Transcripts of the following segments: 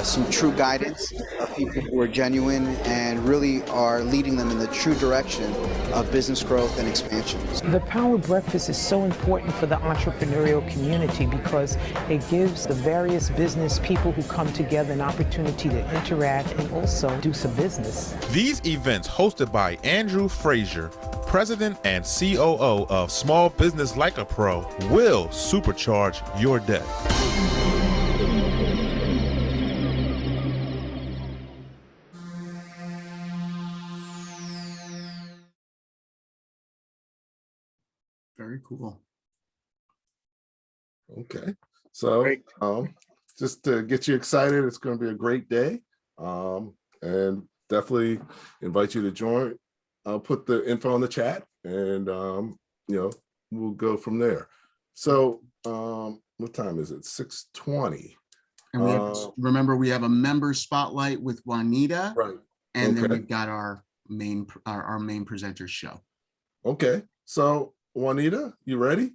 some true guidance of people who are genuine and really are leading them in the true direction of business growth and expansion. The Power Breakfast is so important for the entrepreneurial community because it gives the various business people who come together an opportunity to interact and also do some business. These events, hosted by Andrew Frazier, President and COO of Small Business Like a Pro, will supercharge your day. Very cool. Okay, so just to get you excited, it's going to be a great day, and definitely invite you to join. I'll put the info in the chat, and we'll go from there. So what time is it? 6:20. And we have, remember, we have a member spotlight with Juanita, right? And then we've got our main presenter show. Okay, so Juanita, you ready?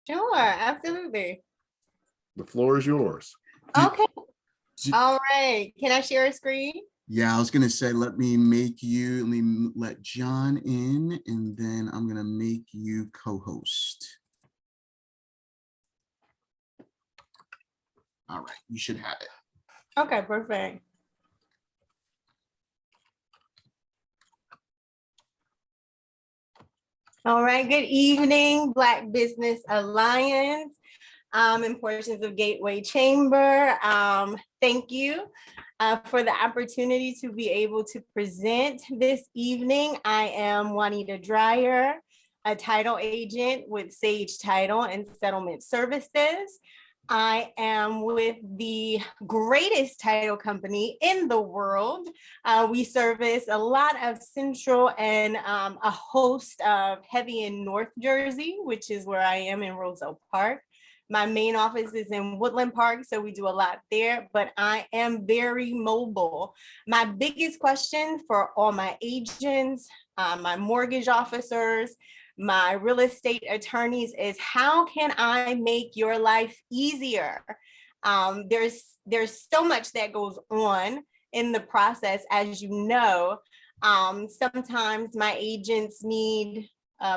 Sure, absolutely. The floor is yours. Okay. All right. Can I share a screen? Yeah, I was gonna say, let me let John in, and then I'm gonna make you co-host. All right, you should have it. Okay, perfect. All right, good evening, Black Business Alliance and portions of Gateway Chamber. Thank you for the opportunity to be able to present this evening. I am Juanita Dreyer, a title agent with Sage Title and Settlement Services. I am with the greatest title company in the world. We service a lot of Central and a host of heavy in North Jersey, which is where I am in Roselle Park. My main office is in Woodland Park, so we do a lot there, but I am very mobile. My biggest question for all my agents, my mortgage officers, my real estate attorneys is, how can I make your life easier? There's so much that goes on in the process, as you know. Sometimes my agents need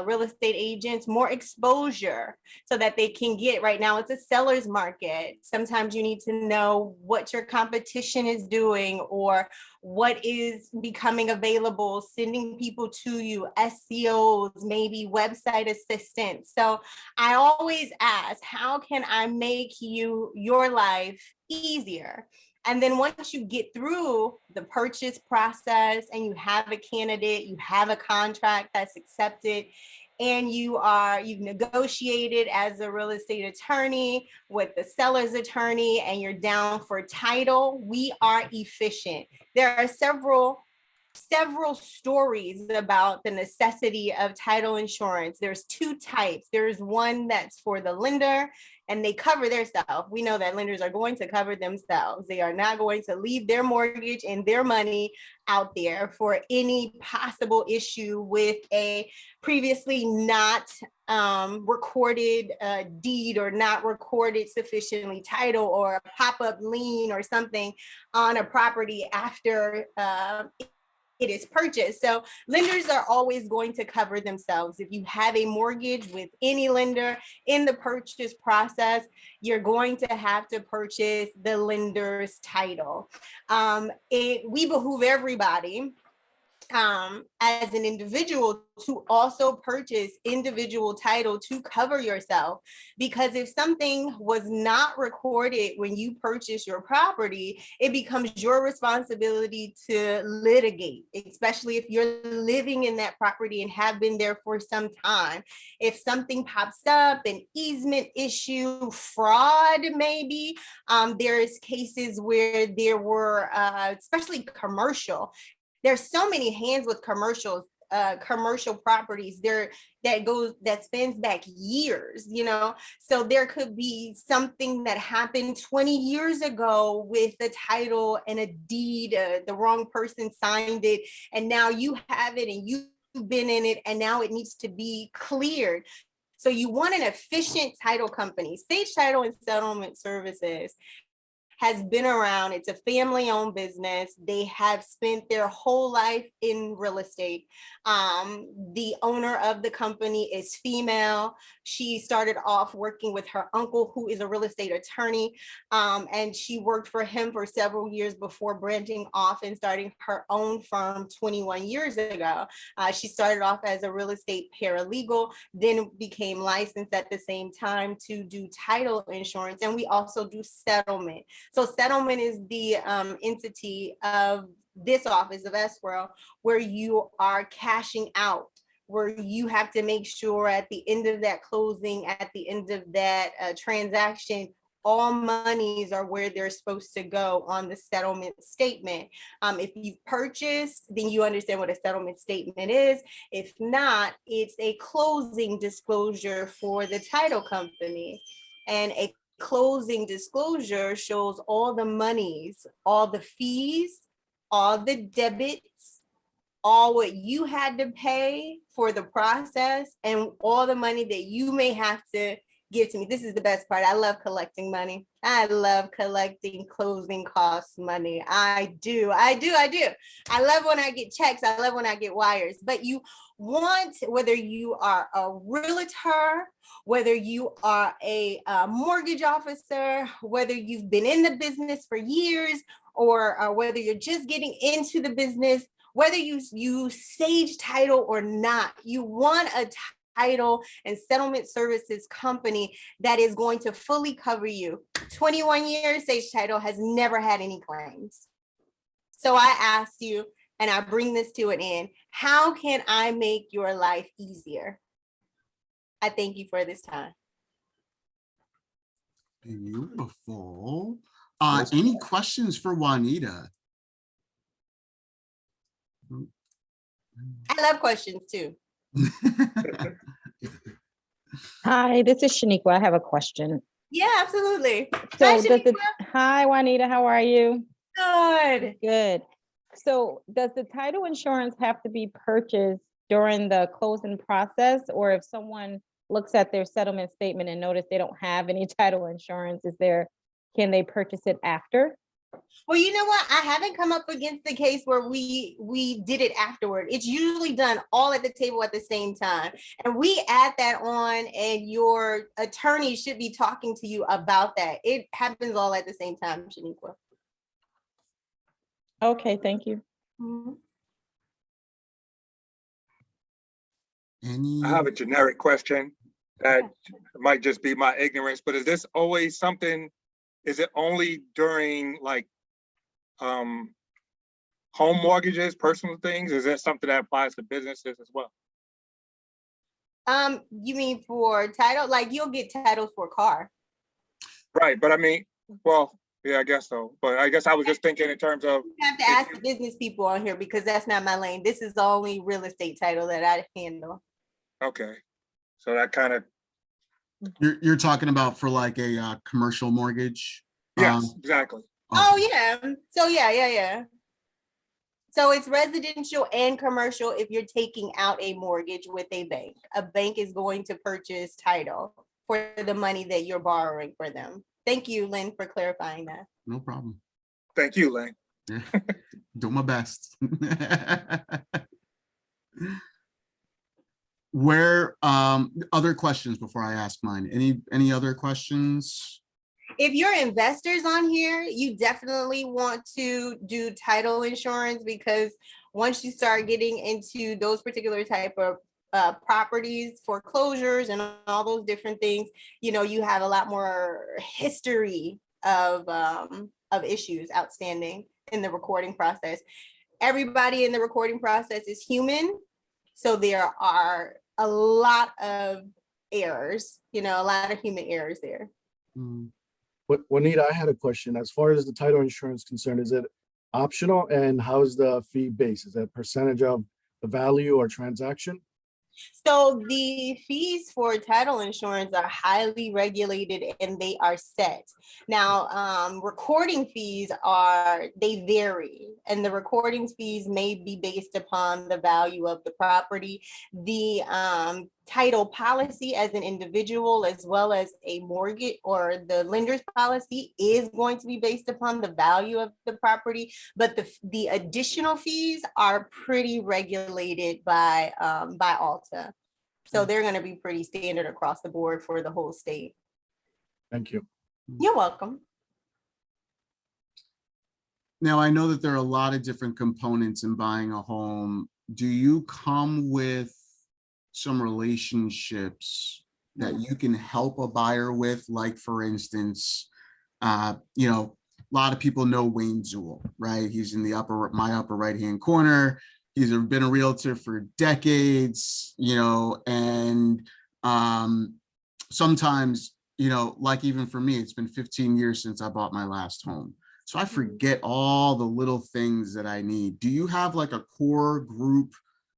real estate agents more exposure so that they can get, right now it's a seller's market. Sometimes you need to know what your competition is doing or what is becoming available, sending people to you, SEOs, maybe website assistants. So I always ask, how can I make your life easier? And then once you get through the purchase process and you have a candidate, you have a contract that's accepted, and you've negotiated as a real estate attorney with the seller's attorney and you're down for title, we are efficient. There are several stories about the necessity of title insurance. There's two types. There's one that's for the lender and they cover their stuff. We know that lenders are going to cover themselves. They are not going to leave their mortgage and their money out there for any possible issue with a previously not recorded deed or not recorded sufficiently title or a pop-up lien or something on a property after it is purchased. So lenders are always going to cover themselves. If you have a mortgage with any lender in the purchase process, you're going to have to purchase the lender's title. We behoove everybody as an individual to also purchase individual title to cover yourself, because if something was not recorded when you purchase your property, it becomes your responsibility to litigate, especially if you're living in that property and have been there for some time. If something pops up, an easement issue, fraud, maybe, there's cases where there were, especially commercial, there's so many hands with commercial properties there that spans back years, so there could be something that happened 20 years ago with the title and a deed, the wrong person signed it, and now you have it and you've been in it, and now it needs to be cleared. So you want an efficient title company. Sage Title and Settlement Services has been around. It's a family-owned business. They have spent their whole life in real estate. The owner of the company is female. She started off working with her uncle, who is a real estate attorney, and she worked for him for several years before branching off and starting her own firm 21 years ago. She started off as a real estate paralegal, then became licensed at the same time to do title insurance, and we also do settlement. So settlement is the entity of this office of escrow, where you are cashing out, where you have to make sure at the end of that closing, at the end of that transaction, all monies are where they're supposed to go on the settlement statement. If you've purchased, then you understand what a settlement statement is. If not, it's a closing disclosure for the title company. And a closing disclosure shows all the monies, all the fees, all the debits, all what you had to pay for the process, and all the money that you may have to give to me. This is the best part. I love collecting money. I love collecting closing costs money. I do. I love when I get checks. I love when I get wires. But you want, whether you are a realtor, whether you are a mortgage officer, whether you've been in the business for years, or whether you're just getting into the business, whether you use Sage Title or not, you want a title and settlement services company that is going to fully cover you. 21 years, Sage Title has never had any claims. So I ask you, and I bring this to an end, how can I make your life easier? I thank you for this time. Beautiful. Any questions for Juanita? I love questions too. Hi, this is Shaniqua. I have a question. Yeah, absolutely. So Hi, hi, Juanita, how are you? Good. Good. So does the title insurance have to be purchased during the closing process? Or if someone looks at their settlement statement and notice they don't have any title insurance, can they purchase it after? Well, you know what? I haven't come up against the case where we did it afterward. It's usually done all at the table at the same time. And we add that on, and your attorney should be talking to you about that. It happens all at the same time, Shaniqua. Okay, thank you. Mm-hmm. Any? I have a generic question that might just be my ignorance, but is this always something, is it only during like home mortgages, personal things? Is that something that applies to businesses as well? You mean for title? Like you'll get titles for a car. Right, but I mean, well, yeah, I guess so. But I guess I was just thinking in terms of. You have to ask the business people on here, because that's not my lane. This is the only real estate title that I handle. Okay, so that kind of. You're talking about for like a commercial mortgage? Yes, exactly. Oh yeah. So yeah. So it's residential and commercial if you're taking out a mortgage with a bank. A bank is going to purchase title for the money that you're borrowing for them. Thank you, Lynn, for clarifying that. No problem. Thank you, Lynn. Yeah. Do my best. Where other questions before I ask mine? Any other questions? If you're investors on here, you definitely want to do title insurance, because once you start getting into those particular type of properties, foreclosures and all those different things, you know, you have a lot more history of issues outstanding in the recording process. Everybody in the recording process is human, so there are a lot of errors, you know, a lot of human errors there. But Juanita, I had a question. As far as the title insurance concerned, is it optional, and how is the fee based? Is that percentage of the value or transaction? So the fees for title insurance are highly regulated and they are set. Now, recording fees they vary, and the recording fees may be based upon the value of the property. The title policy as an individual, as well as a mortgage or the lender's policy, is going to be based upon the value of the property, but the additional fees are pretty regulated by Alta. So they're going to be pretty standard across the board for the whole state. Thank you. You're welcome. Now, I know that there are a lot of different components in buying a home. Do you come with some relationships that you can help a buyer with? Like, for instance, you know, a lot of people know Wayne Zuhl, right? He's in my upper right-hand corner. He's been a realtor for decades, you know, and sometimes, you know, like even for me, it's been 15 years since I bought my last home. So I forget all the little things that I need. Do you have like a core group,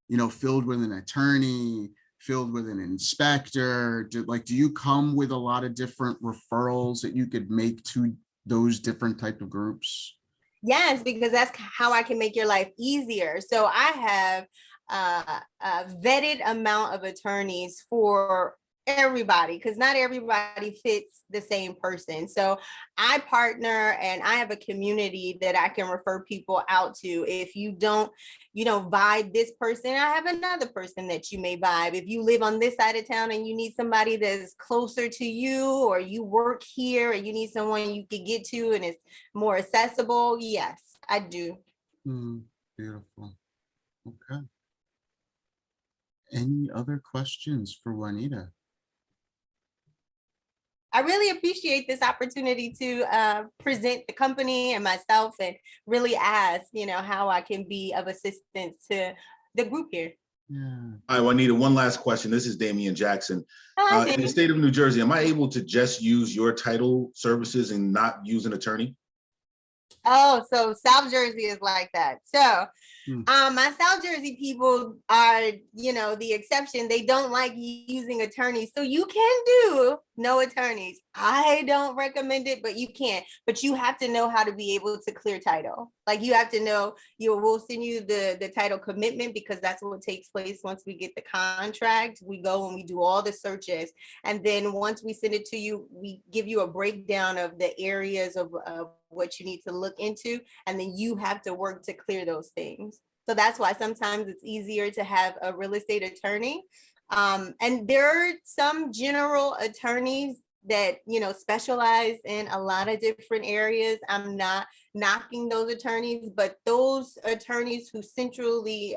you know, filled with an attorney, filled with an inspector? Do you come with a lot of different referrals that you could make to those different type of groups? Yes, because that's how I can make your life easier. So I have a vetted amount of attorneys for everybody, because not everybody fits the same person. So I partner and I have a community that I can refer people out to. If you don't, you know, vibe this person, I have another person that you may vibe. If you live on this side of town and you need somebody that's closer to you, or you work here and you need someone you can get to and it's more accessible, yes, I do. Beautiful. Okay. Any other questions for Juanita? I really appreciate this opportunity to present the company and myself, and really ask, you know, how I can be of assistance to the group here. Yeah. All right, Juanita, one last question. This is Damian Jackson. Hi, In the Damian. state of New Jersey, am I able to just use your title services and not use an attorney? Oh, so South Jersey is like that. So my South Jersey people are, you know, the exception. They don't like using attorneys. So you can do no attorneys. I don't recommend it, but you can. But you have to know how to be able to clear title. Like, you have to know, we'll send you the title commitment, because that's what takes place once we get the contract. We go and we do all the searches. And then once we send it to you, we give you a breakdown of the areas of what you need to look into. And then you have to work to clear those things. So that's why sometimes it's easier to have a real estate attorney. And there are some general attorneys that, you know, specialize in a lot of different areas. I'm not knocking those attorneys, but those attorneys who centrally,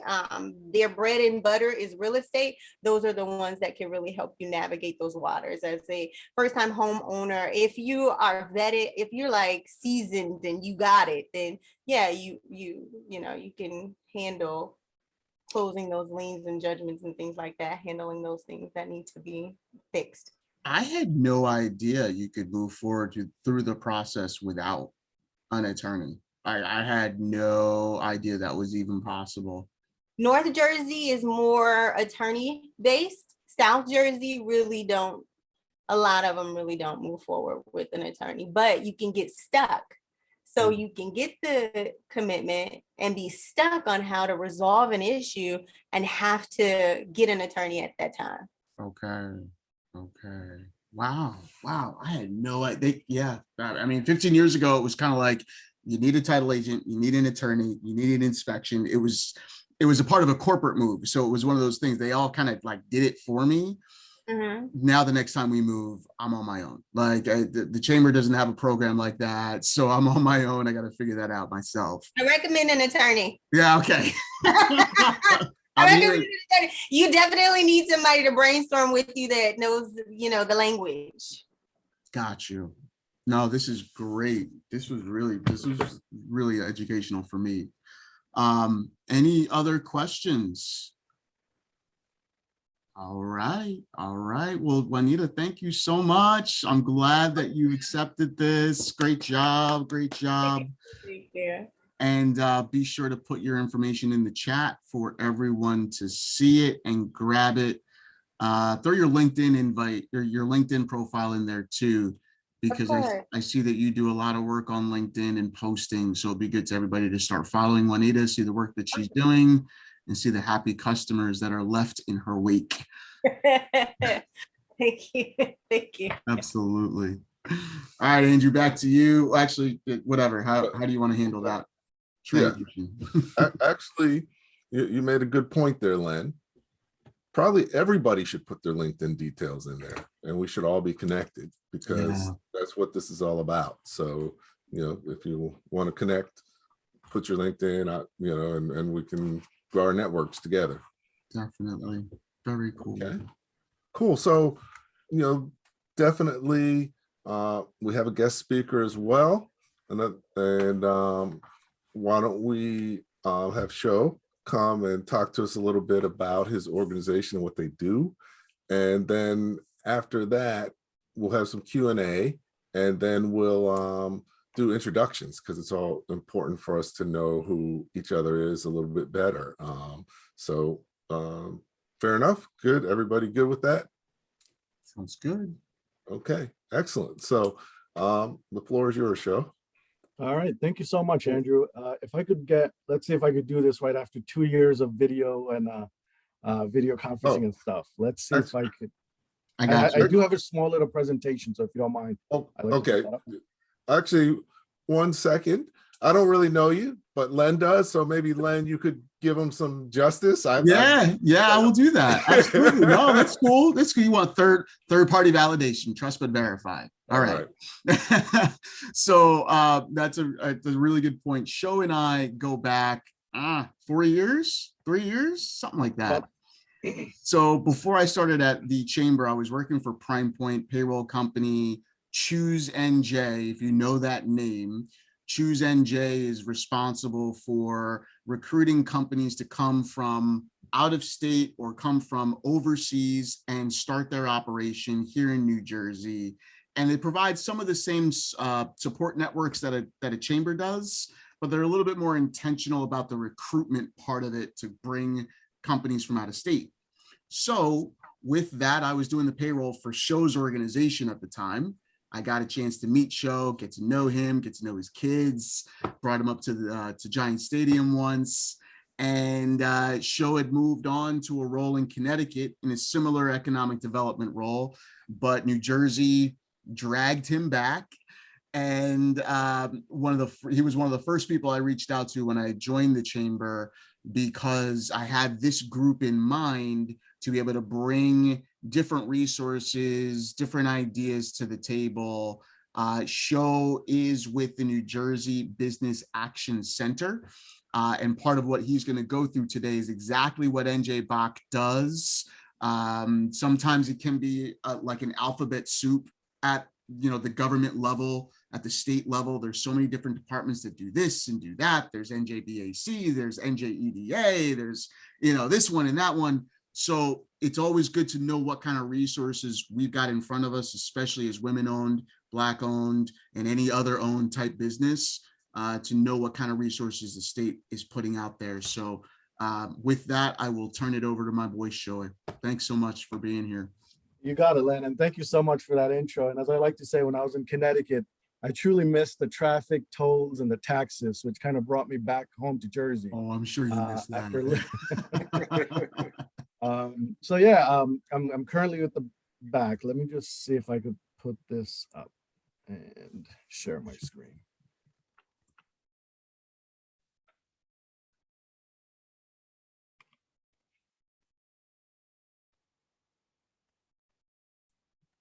their bread and butter is real estate, those are the ones that can really help you navigate those waters as a first-time homeowner. If you are vetted, if you're like seasoned and you got it, then yeah, you know, you can handle closing those liens and judgments and things like that, handling those things that need to be fixed. I had no idea you could move forward through the process without an attorney. I had no idea that was even possible. North Jersey is more attorney based. South Jersey really don't, a lot of them really don't move forward with an attorney, but you can get stuck. So you can get the commitment and be stuck on how to resolve an issue and have to get an attorney at that time. Okay. Wow. I had no idea. Yeah. I mean, 15 years ago, it was kind of like, you need a title agent, you need an attorney, you need an inspection. It was a part of a corporate move. So it was one of those things, they all kind of like did it for me. Now the next time we move, I'm on my own. Like, the chamber doesn't have a program like that, so I'm on my own. I got to figure that out myself. I recommend an attorney. Yeah, okay. You definitely need somebody to brainstorm with you that knows, you know, the language. Got you. No, this is great. This was really educational for me. Any other questions? All right. Well, Juanita, thank you so much. I'm glad that you accepted this. Great job. Thank you. And be sure to put your information in the chat for everyone to see it and grab it. Throw your LinkedIn invite or your LinkedIn profile in there too, because I see that you do a lot of work on LinkedIn and posting. So it'd be good to everybody to start following Juanita, see the work that she's doing, and see the happy customers that are left in her wake. Thank you. Thank you. Absolutely. All right, Andrew, back to you. Actually, whatever. How do you want to handle that transition? Actually, you made a good point there, Len. Probably everybody should put their LinkedIn details in there, and we should all be connected, because that's what this is all about. So, if you want to connect, put your LinkedIn out, and we can grow our networks together. Definitely. Very cool. Okay. Cool. So, definitely we have a guest speaker as well. And why don't we have Sho come and talk to us a little bit about his organization and what they do. And then after that, we'll have some Q&A, and then we'll do introductions, because it's all important for us to know who each other is a little bit better. Fair enough. Good. Everybody good with that? Sounds good. Okay, excellent. So the floor is yours, Sho. All right, thank you so much, Andrew. If I could let's see if I could do this right after 2 years of video and video conferencing and stuff. Let's see if I could. I do have a small little presentation, so if you don't mind. Okay. Actually, 1 second. I don't really know you, but Len does. So maybe Len, you could give him some justice. I will do that. Absolutely. No, that's cool. That's cool. You want third party validation, trust but verify. All right. So that's a really good point. Sho and I go back 4 years, 3 years, something like that. So before I started at the chamber, I was working for Prime Point payroll company, Choose NJ, if you know that name. Choose NJ is responsible for recruiting companies to come from out of state or come from overseas and start their operation here in New Jersey. And they provide some of the same support networks that a chamber does, but they're a little bit more intentional about the recruitment part of it to bring companies from out of state. So with that, I was doing the payroll for Sho's organization at the time. I got a chance to meet Sho, get to know him, get to know his kids, brought him up to Giant Stadium once. And Sho had moved on to a role in Connecticut in a similar economic development role, but New Jersey dragged him back. And he was one of the first people I reached out to when I joined the chamber, because I had this group in mind to be able to bring different resources, different ideas to the table. Sho is with the New Jersey Business Action Center. And part of what he's going to go through today is exactly what NJBAC does. Sometimes it can be like an alphabet soup at the government level, at the state level. There's so many different departments that do this and do that. There's NJBAC, there's NJEDA, there's this one and that one. So it's always good to know what kind of resources we've got in front of us, especially as women-owned, Black-owned, and any other owned type business, to know what kind of resources the state is putting out there. So with that, I will turn it over to my boy, Sho. Thanks so much for being here. You got it, Len, and thank you so much for that intro. And as I like to say, when I was in Connecticut, I truly missed the traffic, tolls, and the taxes, which kind of brought me back home to Jersey. Oh, I'm sure you missed that. So yeah, I'm currently with the back. Let me just see if I could put this up and share my screen.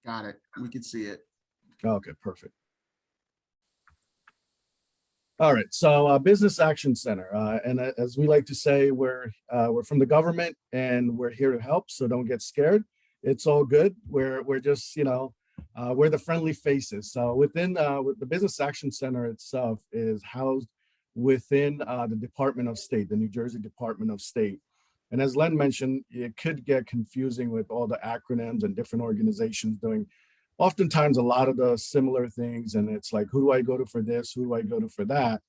Got it. We can see it. Okay, perfect. All right, so Business Action Center, and as we like to say, we're from the government and we're here to help. So don't get scared. It's all good. We're just we're the friendly faces. So within with the Business Action Center itself is housed within the Department of State, the New Jersey Department of State. And as Len mentioned, it could get confusing with all the acronyms and different organizations doing oftentimes a lot of the similar things. And it's like, who do I go to for this? Who do I go to for that?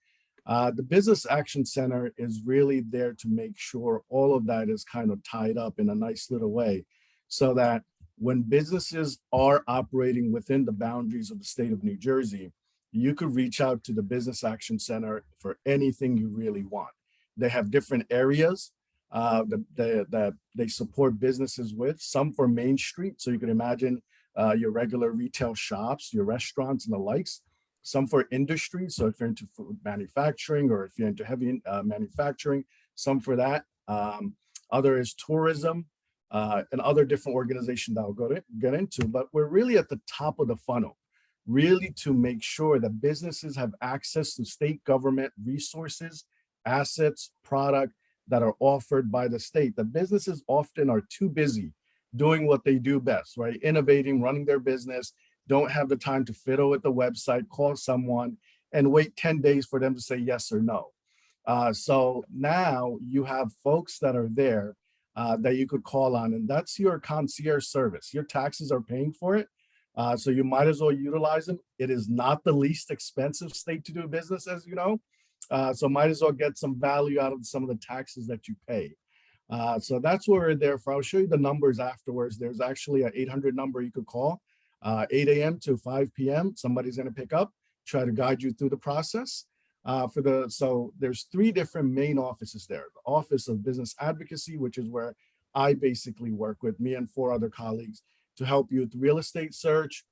The Business Action Center is really there to make sure all of that is kind of tied up in a nice little way, so that when businesses are operating within the boundaries of the state of New Jersey, you could reach out to the Business Action Center for anything you really want. They have different areas. that they support businesses with, some for Main Street. So you can imagine your regular retail shops, your restaurants and the likes, some for industry. So if you're into food manufacturing or if you're into heavy manufacturing, some for that. Other is tourism and other different organizations that I'll get into, but we're really at the top of the funnel, really to make sure that businesses have access to state government resources, assets, product that are offered by the state. The businesses often are too busy doing what they do best, right? Innovating, running their business, don't have the time to fiddle with the website, call someone and wait 10 days for them to say yes or no. So now you have folks that are there that you could call on, and that's your concierge service. Your taxes are paying for it. So you might as well utilize them. It is not the least expensive state to do business, as you know. So might as well get some value out of some of the taxes that you pay. So that's what we're there for. I'll show you the numbers afterwards. There's actually an 800 number you could call, 8 a.m. to 5 p.m. Somebody's going to pick up, try to guide you through the process. So there's 3 different main offices there. The Office of Business Advocacy, which is where I basically work with me and 4 other colleagues to help you with real estate search,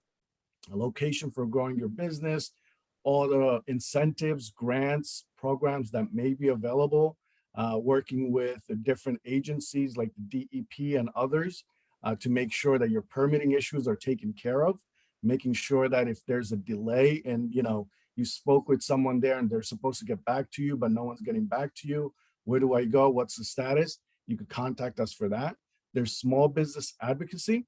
a location for growing your business, all the incentives, grants, programs that may be available, working with the different agencies like the DEP and others to make sure that your permitting issues are taken care of, making sure that if there's a delay and you spoke with someone there and they're supposed to get back to you, but no one's getting back to you, where do I go? What's the status? You could contact us for that. There's small business advocacy.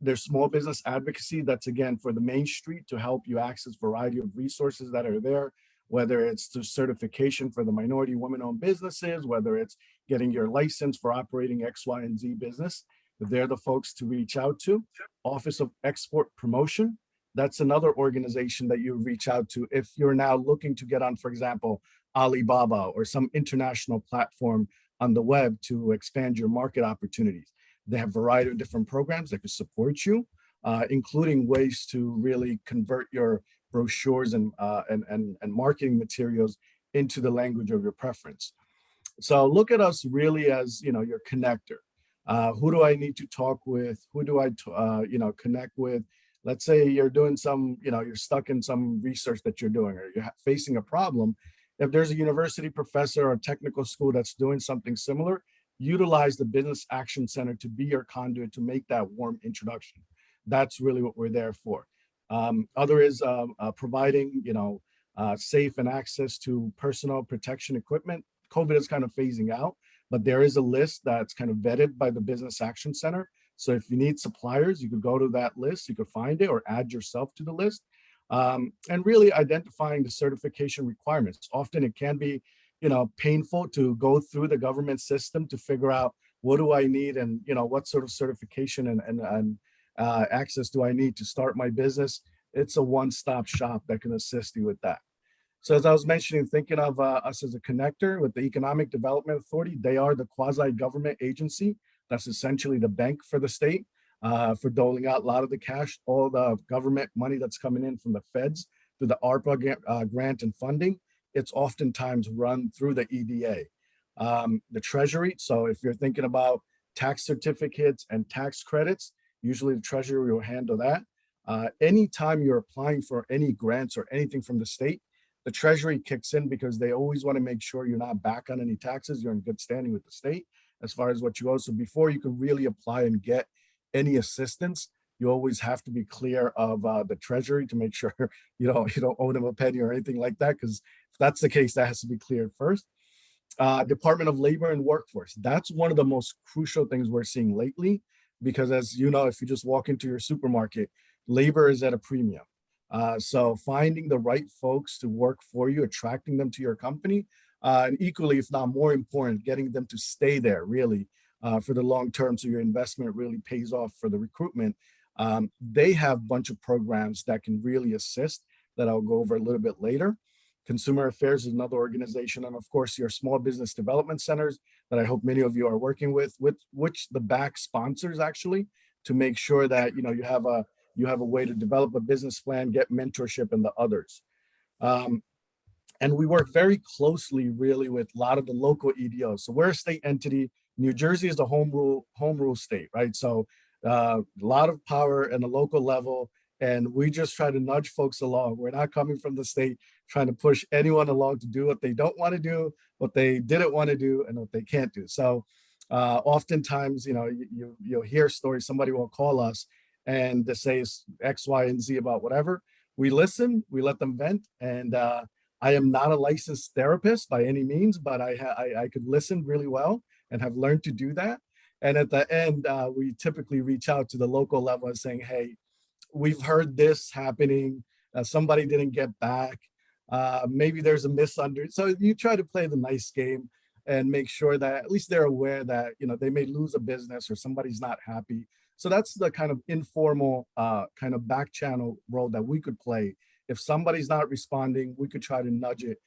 There's small business advocacy that's, again, for the Main Street to help you access a variety of resources that are there, whether it's the certification for the minority women-owned businesses, whether it's getting your license for operating X, Y, and Z business. They're the folks to reach out to. Office of Export Promotion. That's another organization that you reach out to if you're now looking to get on, for example, Alibaba or some international platform on the web to expand your market opportunities. They have a variety of different programs that could support you, including ways to really convert your brochures and marketing materials into the language of your preference. So look at us really as your connector. Who do I need to talk with? Who do I connect with? Let's say you're doing you're stuck in some research that you're doing, or you're facing a problem. If there's a university professor or a technical school that's doing something similar, utilize the Business Action Center to be your conduit to make that warm introduction. That's really what we're there for. Other is providing, safe and access to personal protection equipment. COVID is kind of phasing out, but there is a list that's kind of vetted by the Business Action Center. So if you need suppliers, you could go to that list, you could find it or add yourself to the list. And really identifying the certification requirements. Often it can be painful to go through the government system to figure out what do I need and what sort of certification and access do I need to start my business. It's a one-stop shop that can assist you with that. So as I was mentioning, thinking of us as a connector with the Economic Development Authority, they are the quasi-government agency. That's essentially the bank for the state for doling out a lot of the cash, all the government money that's coming in from the feds through the ARPA grant and funding. It's oftentimes run through the EDA. The Treasury, so if you're thinking about tax certificates and tax credits, usually the Treasury will handle that. Anytime you're applying for any grants or anything from the state, the Treasury kicks in because they always want to make sure you're not back on any taxes, you're in good standing with the state as far as what you owe. So before you can really apply and get any assistance, you always have to be clear of the Treasury to make sure you don't owe them a penny or anything like that, because if that's the case, that has to be cleared first. Department of Labor and Workforce. That's one of the most crucial things we're seeing lately, because as you know, if you just walk into your supermarket, labor is at a premium. So finding the right folks to work for you, attracting them to your company, and equally, if not more important, getting them to stay there really for the long term, so your investment really pays off for the recruitment. They have a bunch of programs that can really assist that I'll go over a little bit later. Consumer Affairs is another organization, and of course your small business development centers that I hope many of you are working with which the BAC sponsors actually, to make sure that you have a way to develop a business plan, get mentorship, and the others. And we work very closely really with a lot of the local EDOs. So we're a state entity. New Jersey is the home rule state, right? So a lot of power at the local level, and we just try to nudge folks along. We're not coming from the state trying to push anyone along to do what they don't want to do, what they didn't want to do, and what they can't do. So oftentimes, you'll hear stories, somebody will call us and they say X, Y, and Z about whatever. We listen, we let them vent, and I am not a licensed therapist by any means, but I could listen really well and have learned to do that. And at the end, we typically reach out to the local level and saying, hey, we've heard this happening. Somebody didn't get back. Maybe there's a misunderstanding. So you try to play the nice game and make sure that at least they're aware that, they may lose a business or somebody's not happy. So that's the kind of informal kind of back channel role that we could play. If somebody's not responding, we could try to nudge it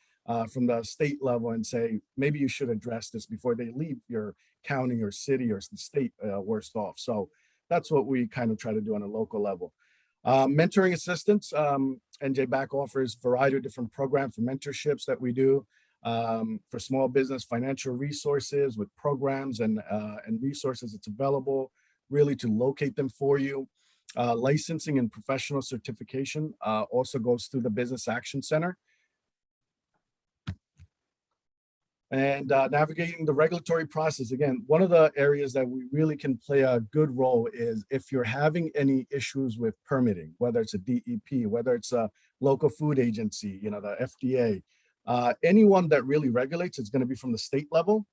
from the state level and say, maybe you should address this before they leave your county or city or the state worst off. So that's what we kind of try to do on a local level. Mentoring assistance, NJBAC offers a variety of different programs for mentorships that we do for small business, financial resources with programs and resources that's available really to locate them for you. Licensing and professional certification also goes through the Business Action Center. And navigating the regulatory process. Again, one of the areas that we really can play a good role is if you're having any issues with permitting, whether it's a DEP, whether it's a local food agency, the FDA, anyone that really regulates, it's going to be from the state level.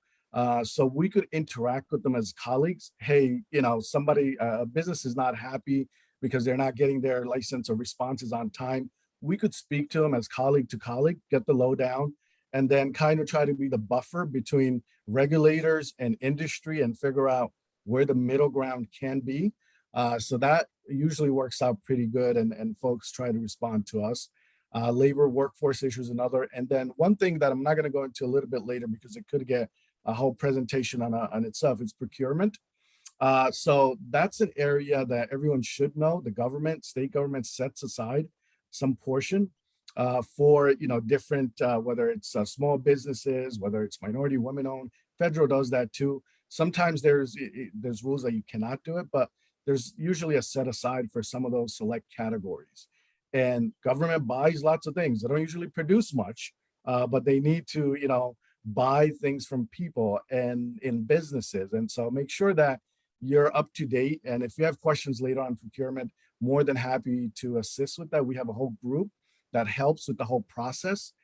So we could interact with them as colleagues. Hey, somebody, a business is not happy because they're not getting their license or responses on time. We could speak to them as colleague to colleague, get the lowdown, and then kind of try to be the buffer between regulators and industry and figure out where the middle ground can be. So that usually works out pretty good, and folks try to respond to us. Labor, workforce issues, another. And then one thing that I'm not going to go into a little bit later because it could get a whole presentation on itself is procurement. So that's an area that everyone should know. The government, state government sets aside some portion for different, whether it's small businesses, whether it's minority, women-owned. Federal does that too. Sometimes there's rules that you cannot do it, but there's usually a set aside for some of those select categories. And government buys lots of things. They don't usually produce much, but they need to, buy things from people and in businesses. And so make sure that you're up to date. And if you have questions later on procurement, more than happy to assist with that. We have a whole group that helps with the whole process.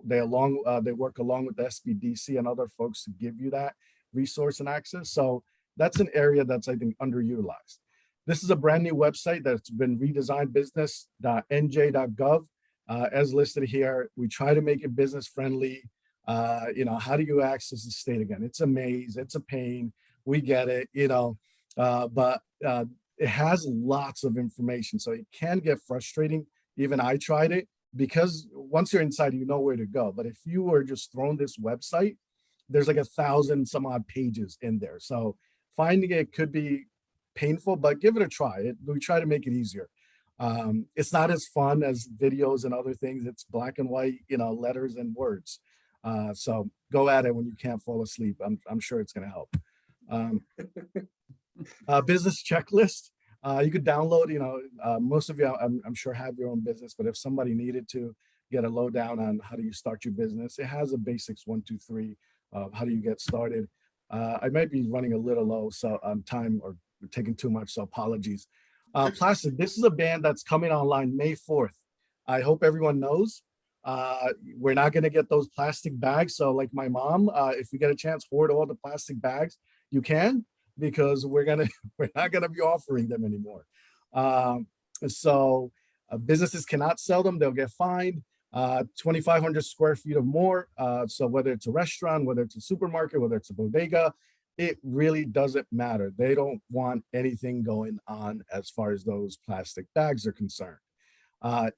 They work along with the SBDC and other folks to give you that resource and access. So that's an area that's, I think, underutilized. This is a brand new website that's been redesigned, business.nj.gov. As listed here, we try to make it business friendly. How do you access the state again? It's a maze, it's a pain. We get it, but it has lots of information. So it can get frustrating. Even I tried it because once you're inside, you know where to go. But if you were just thrown this website, there's like 1,000 some odd pages in there. So finding it could be painful, but give it a try. We try to make it easier. It's not as fun as videos and other things. It's black and white, letters and words. So go at it when you can't fall asleep. I'm sure it's going to help. Business checklist. You could download, most of you, I'm sure have your own business, but if somebody needed to get a lowdown on how do you start your business, it has a basics 1, 2, 3 of how do you get started. I might be running a little low on time or taking too much, so apologies. Plastic, this is a ban that's coming online May 4th. I hope everyone knows. We're not going to get those plastic bags. So like my mom, if you get a chance, hoard all the plastic bags, you can, because we're not going to be offering them anymore. So businesses cannot sell them. They'll get fined 2,500 square feet or more. So whether it's a restaurant, whether it's a supermarket, whether it's a bodega, it really doesn't matter. They don't want anything going on as far as those plastic bags are concerned.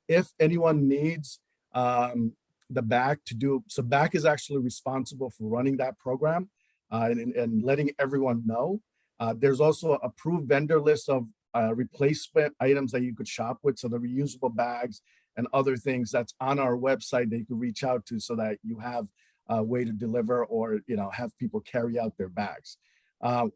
If anyone needs the BAC to do, so BAC is actually responsible for running that program and letting everyone know. There's also an approved vendor list of replacement items that you could shop with. So the reusable bags and other things that's on our website that you can reach out to so that you have a way to deliver or, have people carry out their bags.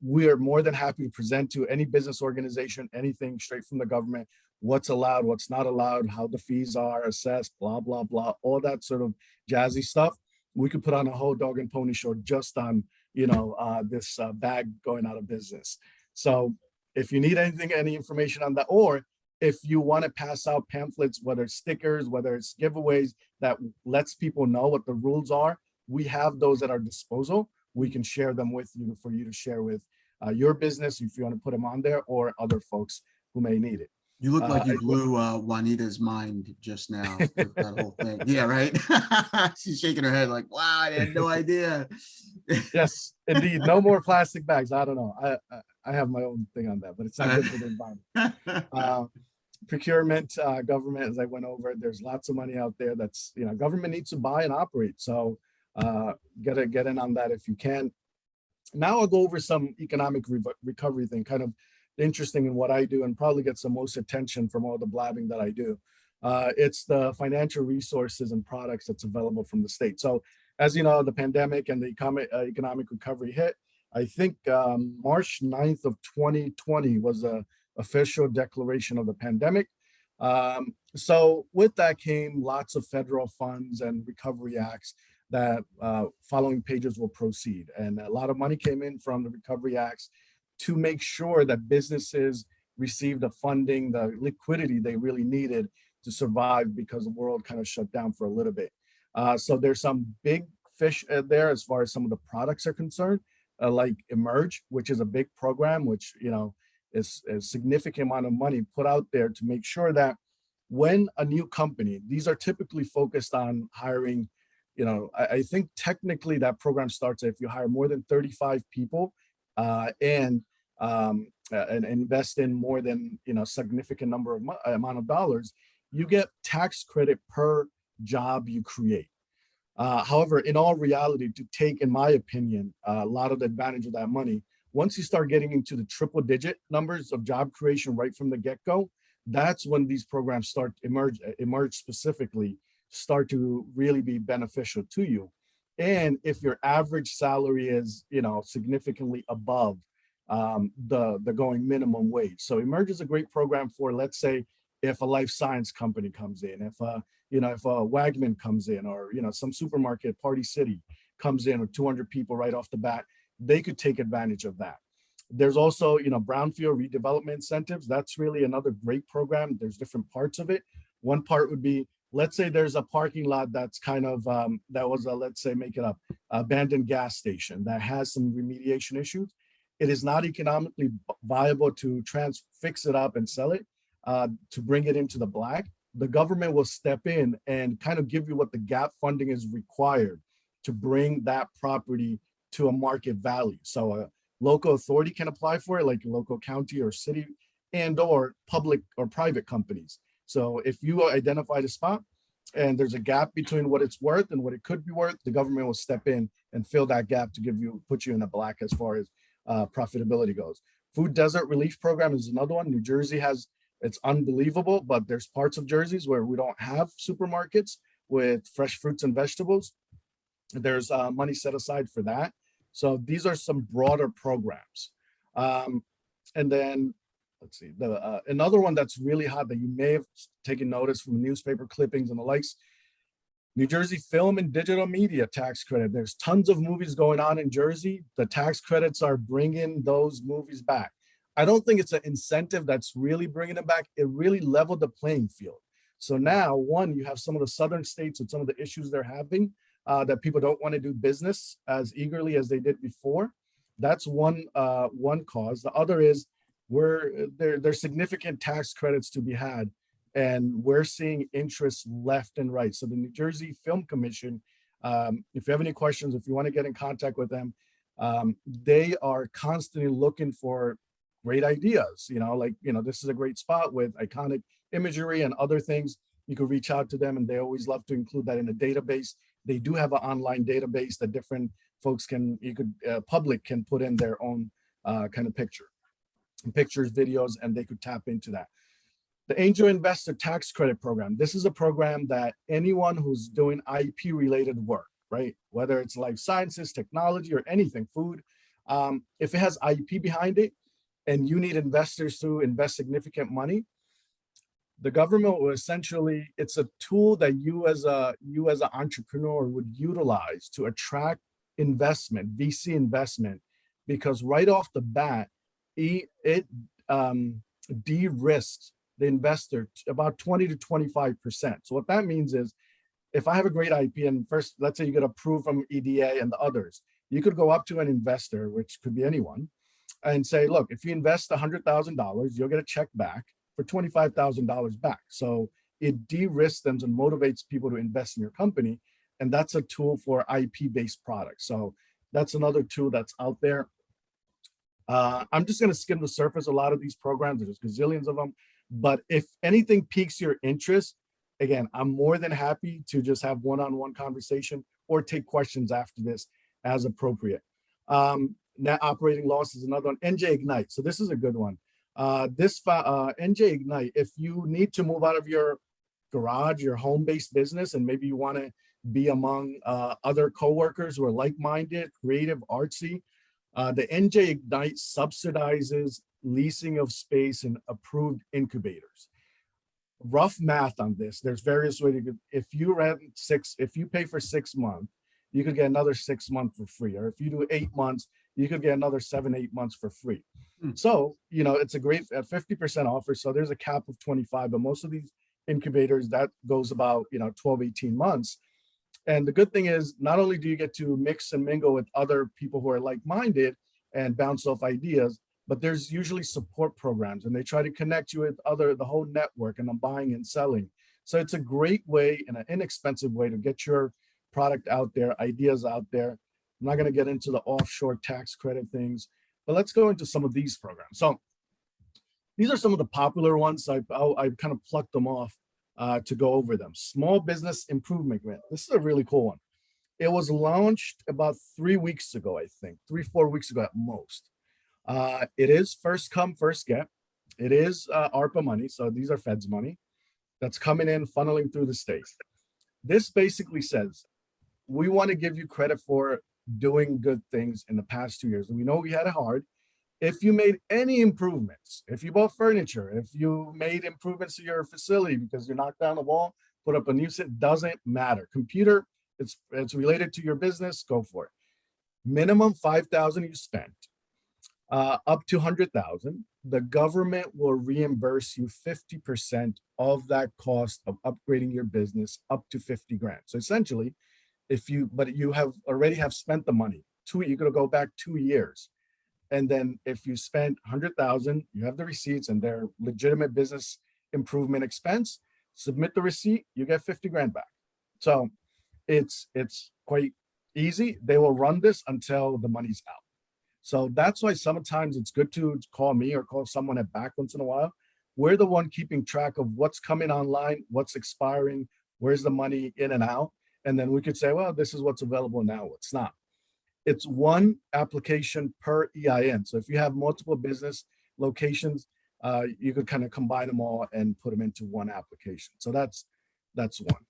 We are more than happy to present to any business organization, anything straight from the government, what's allowed, what's not allowed, how the fees are assessed, blah, blah, blah, all that sort of jazzy stuff. We could put on a whole dog and pony show just on, this bag going out of business. So if you need anything, any information on that, or if you want to pass out pamphlets, whether it's stickers, whether it's giveaways that lets people know what the rules are, we have those at our disposal. We can share them with you for you to share with your business if you want to put them on there or other folks who may need it. You look like you blew Juanita's mind just now with that whole thing. Yeah, right? She's shaking her head like, wow, I had no idea. Yes, indeed. No more plastic bags. I don't know. I have my own thing on that, but it's not good for the environment. Procurement, government, as I went over, there's lots of money out there that's, government needs to buy and operate. So get in on that if you can. Now I'll go over some economic recovery thing, kind of interesting in what I do and probably gets the most attention from all the blabbing that I do. It's the financial resources and products that's available from the state. So as you know, the pandemic and the economic recovery hit. I think March 9th of 2020 was the official declaration of the pandemic. So with that came lots of federal funds and recovery acts that following pages will proceed. And a lot of money came in from the recovery acts to make sure that businesses received the funding, the liquidity they really needed to survive because the world kind of shut down for a little bit. So there's some big fish there as far as some of the products are concerned, like Emerge, which is a big program, which, is a significant amount of money put out there to make sure that when a new company, these are typically focused on hiring, I think technically that program starts if you hire more than 35 people and invest in more than, significant number of amount of dollars, you get tax credit per job you create. However, in all reality, to take, in my opinion, a lot of the advantage of that money, once you start getting into the triple digit numbers of job creation right from the get-go, that's when these programs start emerge specifically, start to really be beneficial to you. And if your average salary is, significantly above the going minimum wage. So Emerge is a great program for, let's say, if a life science company comes in, if a Wagman comes in, or, some supermarket, Party City comes in with 200 people right off the bat, they could take advantage of that. There's also, brownfield redevelopment incentives. That's really another great program. There's different parts of it. One part would be, let's say there's a parking lot that's kind of, that was a, let's say, make it up, abandoned gas station that has some remediation issues. It is not economically viable to fix it up and sell it, to bring it into the black. The government will step in and kind of give you what the gap funding is required to bring that property to a market value. So a local authority can apply for it, like a local county or city, and or public or private companies. So if you identify the spot and there's a gap between what it's worth and what it could be worth, the government will step in and fill that gap to put you in the black as far as profitability goes. Food Desert Relief Program is another one. New Jersey has, it's unbelievable, but there's parts of Jersey where we don't have supermarkets with fresh fruits and vegetables. There's money set aside for that. So these are some broader programs. And then let's see, another one that's really hot that you may have taken notice from newspaper clippings and the likes, New Jersey Film and Digital Media Tax Credit. There's tons of movies going on in Jersey. The tax credits are bringing those movies back. I don't think it's an incentive that's really bringing them back. It really leveled the playing field. So now, one, you have some of the southern states with some of the issues they're having, that people don't want to do business as eagerly as they did before. That's one cause. The other is there's significant tax credits to be had, and we're seeing interest left and right. So the New Jersey Film Commission, if you have any questions, if you want to get in contact with them, they are constantly looking for great ideas. This is a great spot with iconic imagery and other things. You can reach out to them, and they always love to include that in a database. They do have an online database that different folks public can put in their own kind of picture. pictures, videos, and they could tap into that. The Angel Investor Tax Credit Program. This is a program that anyone who's doing IP related work, right? Whether it's life sciences, technology, or anything, food, if it has IP behind it and you need investors to invest significant money, the government will essentially, it's a tool that you as an entrepreneur would utilize to attract investment, VC investment, because right off the bat, it de-risks the investor about 20 to 25%. So what that means is, if I have a great IP and first, let's say you get approved from EDA and the others, you could go up to an investor, which could be anyone, and say, look, if you invest $100,000, you'll get a check back for $25,000 back. So it de-risks them and motivates people to invest in your company. And that's a tool for IP-based products. So that's another tool that's out there. I'm just going to skim the surface. A lot of these programs, there's gazillions of them. But if anything piques your interest, again, I'm more than happy to just have one-on-one conversation or take questions after this as appropriate. Net operating loss is another one. NJ Ignite. So this is a good one. NJ Ignite, if you need to move out of your garage, your home-based business, and maybe you want to be among other coworkers who are like-minded, creative, artsy, the NJ Ignite subsidizes leasing of space in approved incubators. Rough math on this, there's various ways to, if you pay for 6 months, you could get another 6 months for free. Or if you do 8 months, you could get another 7-8 months for free. So, it's a great 50% offer. So there's a cap of 25, but most of these incubators, that goes about, 12, 18 months. And the good thing is, not only do you get to mix and mingle with other people who are like-minded and bounce off ideas, but there's usually support programs, and they try to connect you with the whole network, and I'm buying and selling. So it's a great way and an inexpensive way to get your product out there, ideas out there. I'm not going to get into the offshore tax credit things, but let's go into some of these programs. So these are some of the popular ones. I kind of plucked them off to go over them. Small Business Improvement Grant. This is a really cool one. It was launched about 3 weeks ago, I think, 3-4 weeks ago at most. It is first come, first get. It is ARPA money. So these are feds money that's coming in, funneling through the state. This basically says, we want to give you credit for doing good things in the past 2 years. And we know we had it hard. If you made any improvements, if you bought furniture, if you made improvements to your facility because you knocked down the wall, put up a new set, doesn't matter. Computer, it's related to your business, go for it. Minimum $5,000 you spent. Up to $100,000, the government will reimburse you 50% of that cost of upgrading your business up to 50 grand. So essentially, but you already have spent the money. You're going to go back 2 years. And then if you spent $100,000, you have the receipts and they're legitimate business improvement expense, submit the receipt, you get 50 grand back. So it's quite easy. They will run this until the money's out. So that's why sometimes it's good to call me or call someone at BAC once in a while. We're the one keeping track of what's coming online, what's expiring, where's the money in and out. And then we could say, well, this is what's available now, what's not. It's one application per EIN. So if you have multiple business locations, you could kind of combine them all and put them into one application. So that's one.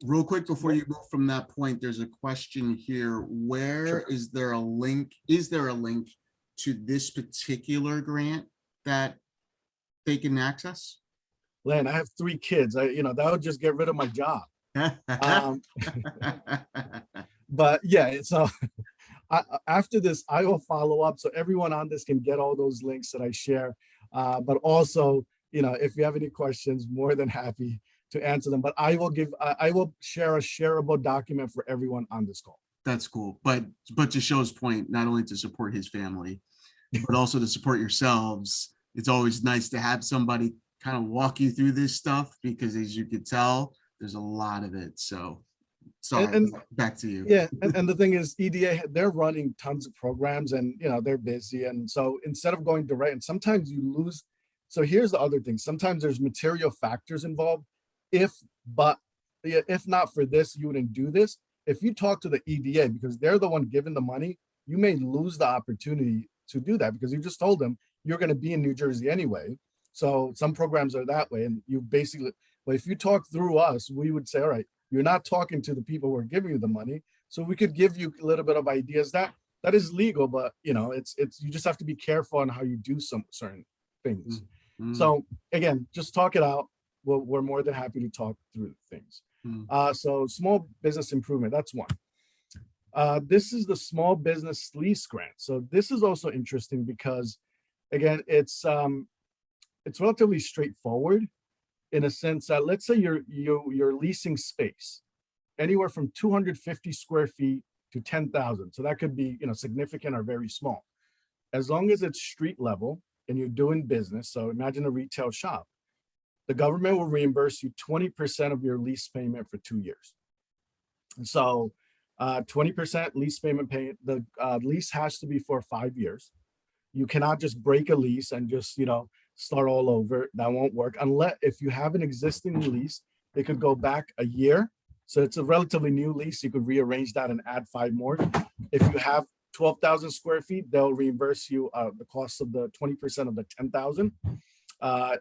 Real quick before you move from that point, there's a question here. Where is there a link? Is there a link to this particular grant that they can access? Len, I have 3 kids. That would just get rid of my job. But yeah, so after this, I will follow up so everyone on this can get all those links that I share. But also, if you have any questions, more than happy to answer them. But I will share a shareable document for everyone on this call. That's cool. But to Show's point, not only to support his family, but also to support yourselves, it's always nice to have somebody kind of walk you through this stuff, because as you could tell, there's a lot of it. So sorry, and back to you. Yeah, and the thing is, EDA, they're running tons of programs and they're busy. And so instead of going direct, and sometimes you lose. So here's the other thing. Sometimes there's material factors involved. If not for this, you wouldn't do this. If you talk to the EDA, because they're the one giving the money, you may lose the opportunity to do that, because you just told them you're going to be in New Jersey anyway. So some programs are that way. And you basically, but if you talk through us, we would say, all right, you're not talking to the people who are giving you the money. So we could give you a little bit of ideas that is legal, but you know, it's you just have to be careful on how you do some certain things. So again, just talk it out. We're more than happy to talk through things. So small business improvement, that's one. This is the small business lease grant. So this is also interesting because, again, it's relatively straightforward in a sense that, let's say you're leasing space anywhere from 250 square feet to 10,000. So that could be, you know, significant or very small. As long as it's street level and you're doing business, so imagine a retail shop, the government will reimburse you 20% of your lease payment for 2 years. And so 20% lease payment the lease has to be for 5 years. You cannot just break a lease and just, you know, start all over. That won't work unless if you have an existing lease, they could go back a year. So it's a relatively new lease. You could rearrange that and add 5 more. If you have 12,000 square feet, they'll reimburse you the cost of the 20% of the 10,000.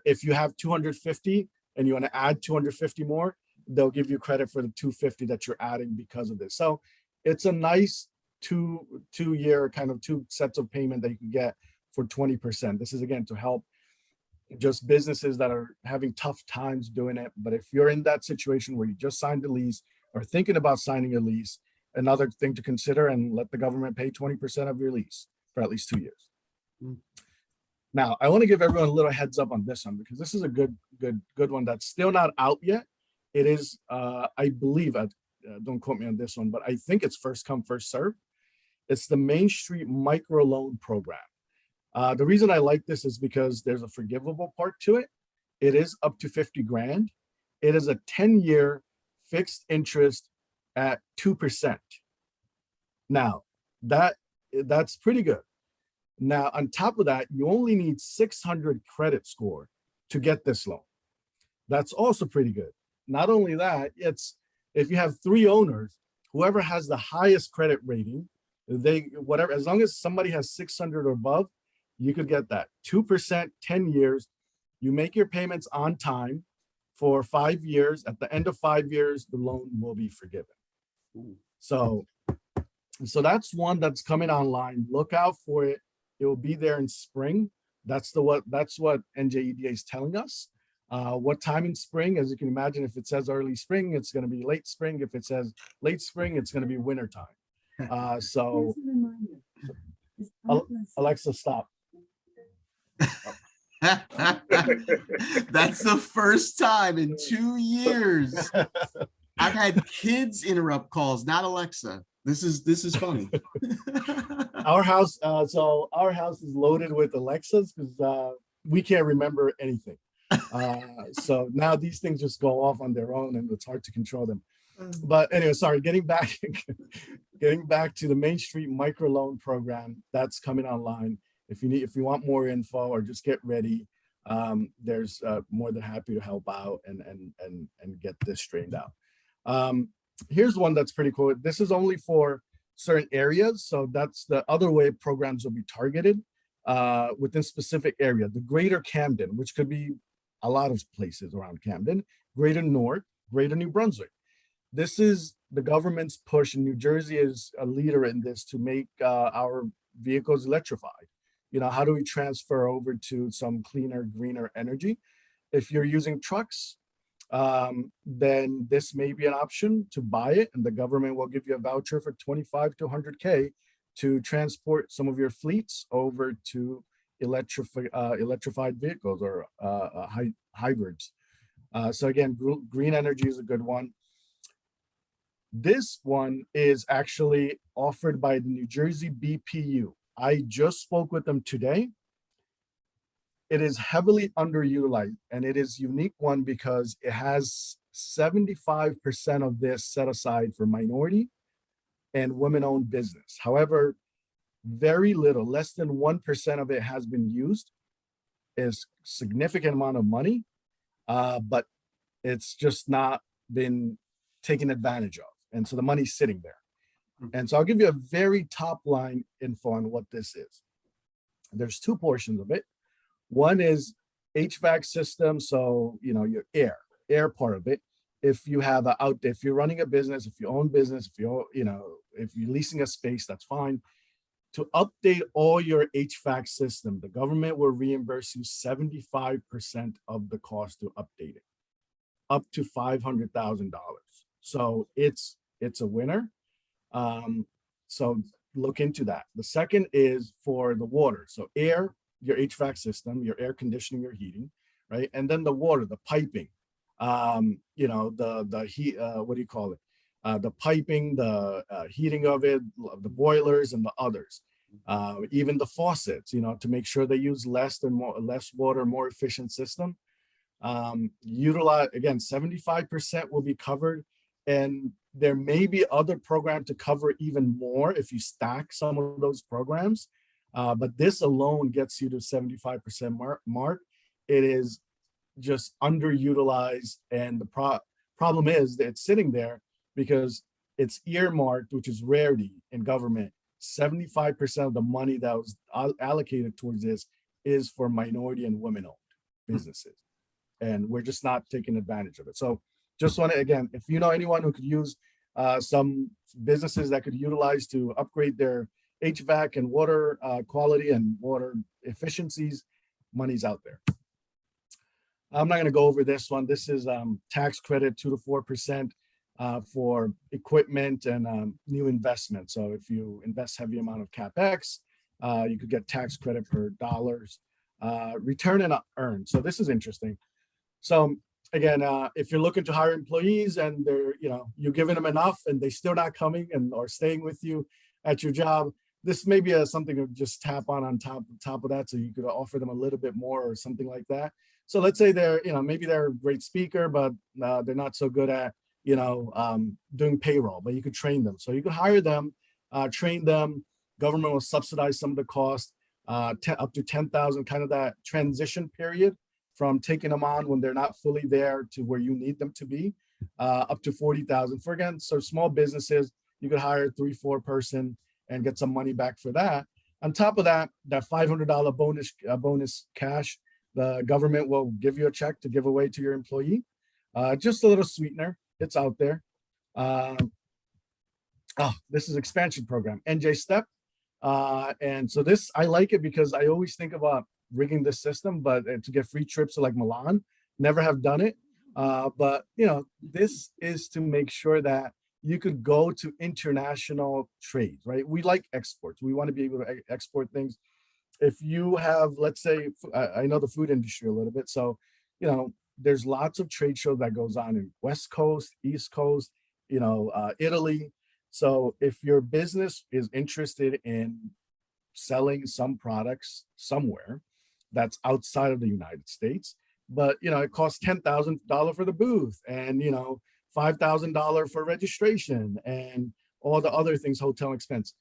If you have 250 and you want to add 250 more, they'll give you credit for the 250 that you're adding because of this. So it's a nice two-year kind of 2 sets of payment that you can get for 20%. This is again to help just businesses that are having tough times doing it. But if you're in that situation where you just signed a lease or thinking about signing a lease, another thing to consider, and let the government pay 20% of your lease for at least 2 years. Now, I want to give everyone a little heads up on this one because this is a good one that's still not out yet. It is, I believe, don't quote me on this one, but I think it's first come, first serve. It's the Main Street Microloan Program. The reason I like this is because there's a forgivable part to it. It is up to 50 grand. It is a 10-year fixed interest at 2%. Now, that's pretty good. Now, on top of that, you only need 600 credit score to get this loan. That's also pretty good. Not only that, it's if you have 3 owners, whoever has the highest credit rating, whatever, as long as somebody has 600 or above, you could get that 2%, 10 years. You make your payments on time for 5 years. At the end of 5 years, the loan will be forgiven. So that's one that's coming online. Look out for it. It will be there in spring. That's what NJEDA is telling us. What time in spring? As you can imagine, if it says early spring, it's going to be late spring. If it says late spring, it's going to be winter time. So Alexa, stop. That's the first time in 2 years I've had kids interrupt calls, not Alexa. This is funny. Our house is loaded with Alexas because we can't remember anything. So now these things just go off on their own and it's hard to control them. But anyway, sorry, getting back to the Main Street Microloan Program that's coming online. If you want more info or just get ready, there's more than happy to help out and get this straightened out. Here's one that's pretty cool. This is only for certain areas. So that's the other way programs will be targeted within specific area. The Greater Camden, which could be a lot of places around Camden, Greater North, Greater New Brunswick. This is the government's push, and New Jersey is a leader in this to make our vehicles electrified. You know, how do we transfer over to some cleaner, greener energy? If you're using trucks, then this may be an option to buy it, and the government will give you a voucher for 25 to 100K to transport some of your fleets over to electrified vehicles or hybrids. So again, green energy is a good one. This one is actually offered by the New Jersey BPU. I just spoke with them today. It is heavily underutilized, and it is a unique one because it has 75% of this set aside for minority and women-owned business. However, very little, less than 1% of it has been used. It's a significant amount of money, but it's just not been taken advantage of. And so the money's sitting there. And so I'll give you a very top line info on what this is. There's 2 portions of it. One is HVAC system, so your air part of it. If you have if you're running a business, if you own business, if you're leasing a space, that's fine. To update all your HVAC system, the government will reimburse you 75% of the cost to update it, up to $500,000. So it's a winner. So look into that. The second is for the water. So air, your HVAC system, your air conditioning, your heating, right? And then the water, the piping, the heat, what do you call it? The piping, the heating of it, the boilers and the others, even the faucets, to make sure they use less water, more efficient system. Utilize, again, 75% will be covered. And there may be other programs to cover even more if you stack some of those programs. But this alone gets you to 75% mark. It is just underutilized. And the problem is that it's sitting there because it's earmarked, which is rarity in government. 75% of the money that was allocated towards this is for minority and women-owned businesses. And we're just not taking advantage of it. So just want to, again, if you know anyone who could use some businesses that could utilize to upgrade their HVAC and water quality and water efficiencies, money's out there. I'm not going to go over this one. This is tax credit 2 to 4% for equipment and new investment. So if you invest heavy amount of CapEx, you could get tax credit per dollars. Return and earn. So this is interesting. So again, if you're looking to hire employees and they're, you're giving them enough and they still not coming or staying with you at your job, this may be something to just tap on top of that. So you could offer them a little bit more or something like that. So let's say they're, maybe they're a great speaker, but they're not so good at, doing payroll, but you could train them. So you could hire them, train them. Government will subsidize some of the cost, up to 10,000, kind of that transition period from taking them on when they're not fully there to where you need them to be, up to 40,000. For again, so small businesses, you could hire a 3-4 person and get some money back for that. On top of that, that $500 bonus cash, the government will give you a check to give away to your employee. Just a little sweetener. It's out there. This is expansion program, NJ Step. And so this, I like it because I always think about rigging this system, but to get free trips to like Milan, never have done it. But this is to make sure that you could go to international trades, right? We like exports. We want to be able to export things. If you have, let's say, I know the food industry a little bit. So, there's lots of trade shows that goes on in West Coast, East Coast, Italy. So if your business is interested in selling some products somewhere that's outside of the United States, but it costs $10,000 for the booth and $5,000 for registration and all the other things, hotel expense.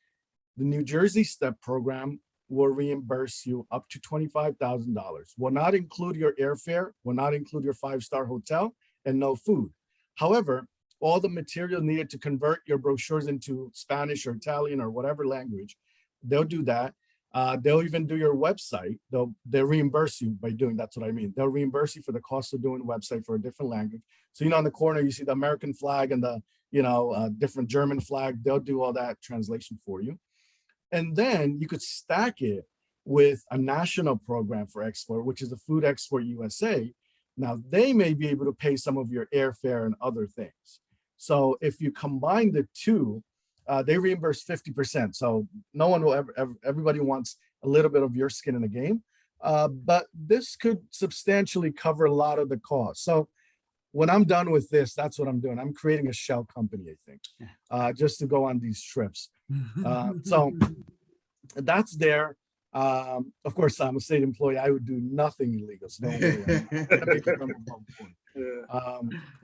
The New Jersey STEP program will reimburse you up to $25,000. Will not include your airfare, will not include your 5-star hotel, and no food. However, all the material needed to convert your brochures into Spanish or Italian or whatever language, they'll do that. They'll even do your website. They'll reimburse you by doing, that's what I mean. They'll reimburse you for the cost of doing a website for a different language. So, on the corner, you see the American flag and the, different German flag. They'll do all that translation for you. And then you could stack it with a national program for export, which is the Food Export USA. Now, they may be able to pay some of your airfare and other things. So if you combine the two, they reimburse 50%. So no one will everybody wants a little bit of your skin in the game. But this could substantially cover a lot of the costs. So when I'm done with this, that's what I'm doing. I'm creating a shell company, I think, just to go on these trips. So that's there. Of course, I'm a state employee. I would do nothing illegal. So don't worry.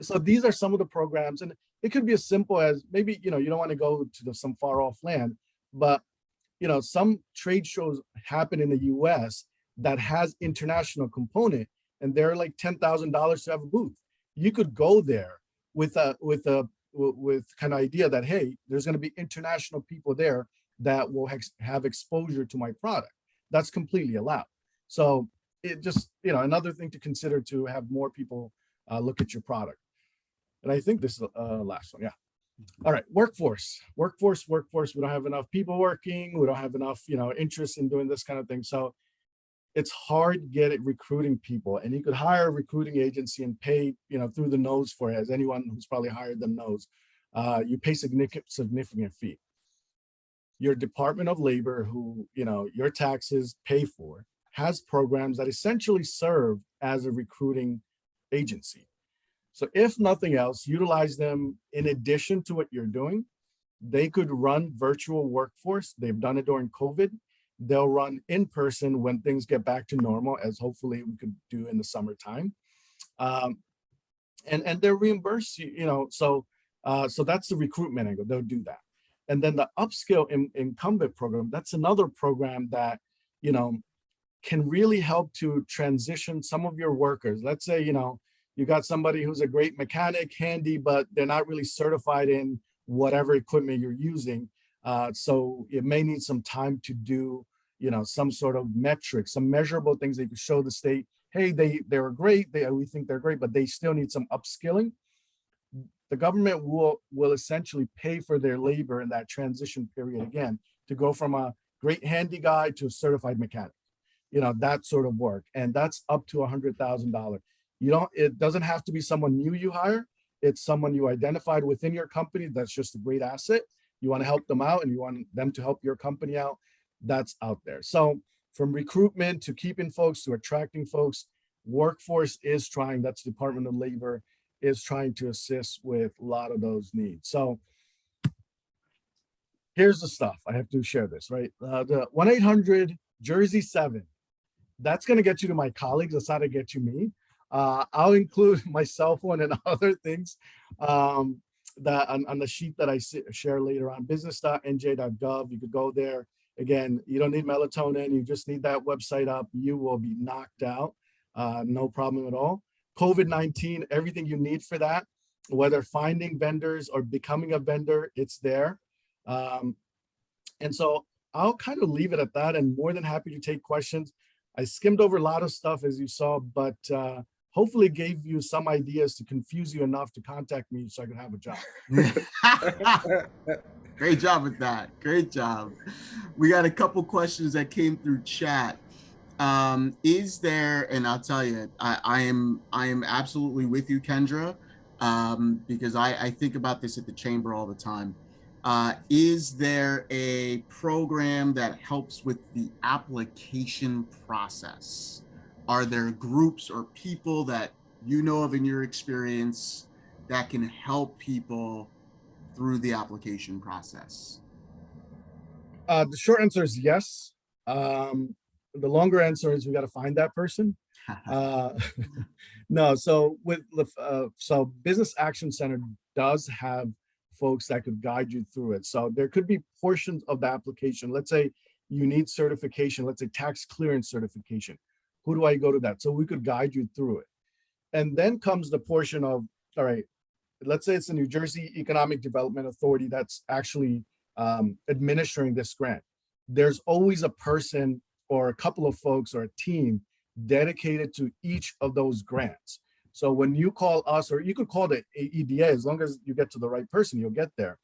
So these are some of the programs, and it could be as simple as maybe, you don't want to go to some far off land, but, some trade shows happen in the US that has international component, and they're like $10,000 to have a booth. You could go there with kind of idea that, hey, there's going to be international people there that will have exposure to my product. That's completely allowed. So it just, another thing to consider to have more people look at your product. And I think this is last one. Yeah. All right. Workforce. We don't have enough people working. We don't have enough, interest in doing this kind of thing. So it's hard to get it recruiting people, and you could hire a recruiting agency and pay, through the nose for it, as anyone who's probably hired them knows. You pay significant fee. Your Department of Labor, who, your taxes pay for, has programs that essentially serve as a recruiting agency. So if nothing else, utilize them in addition to what you're doing. They could run virtual workforce. They've done it during COVID. They'll run in person when things get back to normal, as hopefully we could do in the summertime. And they'll reimburse you, so that's the recruitment angle. They'll do that. And then the Upscale Incumbent program, that's another program that, can really help to transition some of your workers. Let's say, you got somebody who's a great mechanic, handy, but they're not really certified in whatever equipment you're using. So it may need some time to do, some sort of metrics, some measurable things they could show the state, hey, they were great, we think they're great, but they still need some upskilling. The government will essentially pay for their labor in that transition period again, to go from a great handy guy to a certified mechanic, that sort of work. And that's up to $100,000. It doesn't have to be someone new you hire. It's someone you identified within your company that's just a great asset. You want to help them out and you want them to help your company out. That's out there. So from recruitment to keeping folks to attracting folks, Workforce is trying, that's Department of Labor, is trying to assist with a lot of those needs. So here's the stuff. I have to share this, right? The 1-800-Jersey-7, that's going to get you to my colleagues. That's not to get you me. I'll include my cell phone and other things that on the sheet that I share later on, business.nj.gov. You could go there. Again, you don't need melatonin. You just need that website up. You will be knocked out. No problem at all. COVID-19, everything you need for that, whether finding vendors or becoming a vendor, it's there. And so I'll kind of leave it at that, and more than happy to take questions. I skimmed over a lot of stuff, as you saw, but hopefully gave you some ideas to confuse you enough to contact me so I can have a job. Great job with that. Great job. We got a couple questions that came through chat. Is there, and I'll tell you, I am absolutely with you, Kendra, because I think about this at the chamber all the time. Is there a program that helps with the application process? Are there groups or people that you know of in your experience that can help people through the application process? The short answer is yes. The longer answer is we got to find that person. No, so so Business Action Center does have folks that could guide you through it. So there could be portions of the application. Let's say you need certification, let's say tax clearance certification. Who do I go to that? So we could guide you through it. And then comes the portion of, all right, let's say it's the New Jersey Economic Development Authority that's actually administering this grant. There's always a person or a couple of folks or a team dedicated to each of those grants. So when you call us, or you could call the EDA, as long as you get to the right person, you'll get there.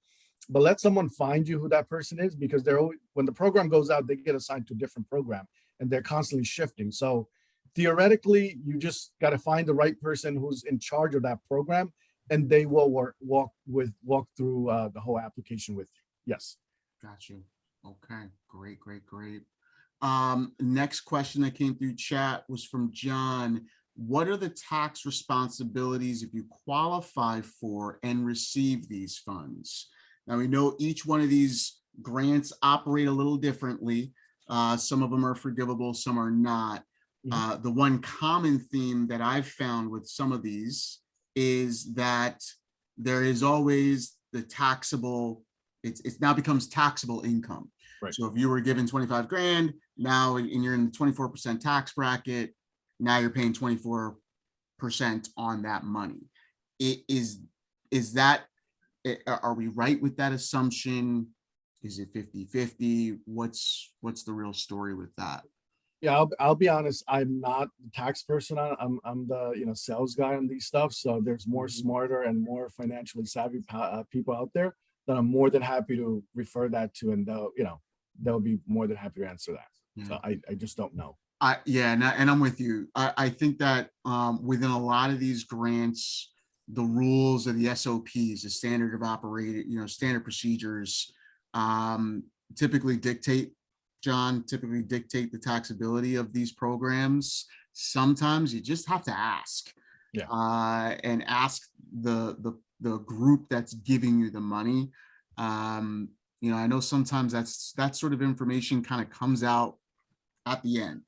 But let someone find you who that person is, because they're always, when the program goes out, they get assigned to a different program and they're constantly shifting. So theoretically, you just got to find the right person who's in charge of that program, and they will walk through the whole application with you. Yes. Got you. Okay, great. Next question that came through chat was from John. What are the tax responsibilities if you qualify for and receive these funds? Now, we know each one of these grants operate a little differently. Some of them are forgivable, some are not. The one common theme that I've found with some of these is that there is always the taxable, it now becomes taxable income. Right. So if you were given 25 grand, now and you're in the 24% tax bracket, now you're paying 24% on that money. Is that, are we right with that assumption? Is it 50-50? What's the real story with that? Yeah, I'll be honest. I'm not the tax person. I'm the sales guy on these stuff. So there's more smarter and more financially savvy people out there that I'm more than happy to refer that to, and they'll be more than happy to answer that. Yeah. So I just don't know. And I'm with you. I think that within a lot of these grants, the rules of the SOPs, the standard of operating, standard procedures, typically dictate the taxability of these programs. Sometimes you just have to ask, and ask the group that's giving you the money. I know sometimes that sort of information kind of comes out at the end.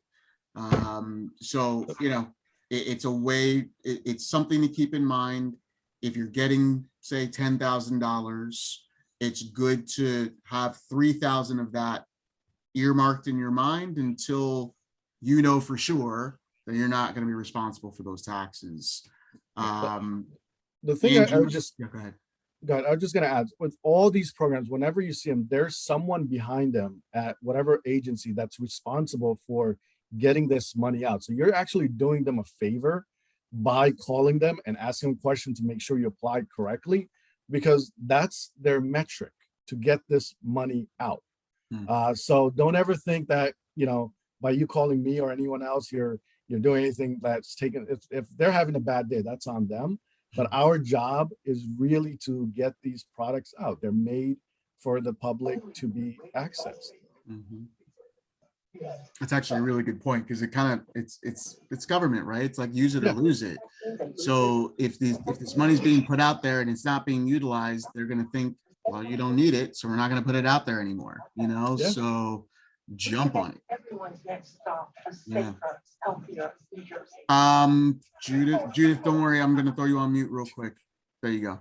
So it's a way. It's something to keep in mind. If you're getting, say, $10,000, it's good to have 3,000 of that earmarked in your mind until you know for sure that you're not going to be responsible for those taxes. The thing I would just go ahead. God, I was just going to add, with all these programs, whenever you see them, there's someone behind them at whatever agency that's responsible for getting this money out. So you're actually doing them a favor by calling them and asking them questions to make sure you apply correctly, because that's their metric to get this money out. So don't ever think that, by you calling me or anyone else, you're doing anything that's taken. If they're having a bad day, that's on them. But our job is really to get these products out. They're made for the public to be accessed. That's actually a really good point, because it's government, right? It's like use it or lose it. So if this money's being put out there and it's not being utilized, they're going to think, well, you don't need it, so we're not going to put it out there anymore. So jump on it. Yeah. Judith, don't worry, I'm going to throw you on mute real quick. There you go.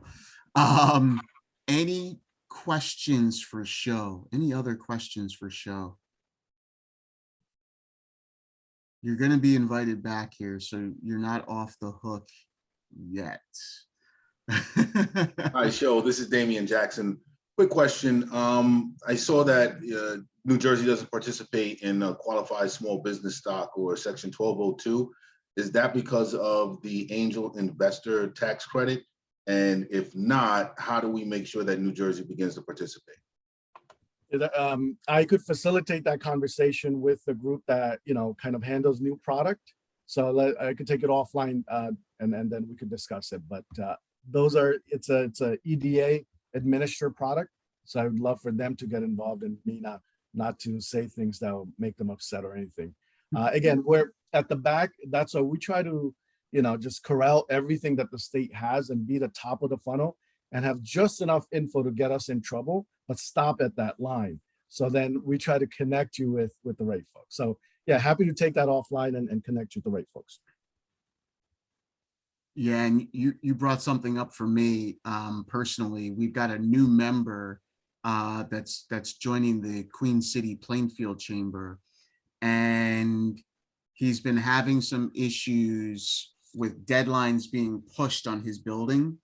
Any questions for show? Any other questions for show? You're going to be invited back here, so you're not off the hook yet. Hi, show. This is Damian Jackson. Quick question. I saw that New Jersey doesn't participate in qualified small business stock or Section 1202. Is that because of the angel investor tax credit? And if not, how do we make sure that New Jersey begins to participate? I could facilitate that conversation with the group that kind of handles new product. So I could take it offline, and then we could discuss it. But it's a EDA administered product. So I would love for them to get involved and me not to say things that will make them upset or anything. Again, we're at the back. That's why we try to just corral everything that the state has and be the top of the funnel and have just enough info to get us in trouble, but stop at that line. So then we try to connect you with the right folks. So yeah, happy to take that offline and connect you with the right folks. Yeah, and you brought something up for me personally. We've got a new member that's joining the Queen City Plainfield Chamber, and he's been having some issues with deadlines being pushed on his building.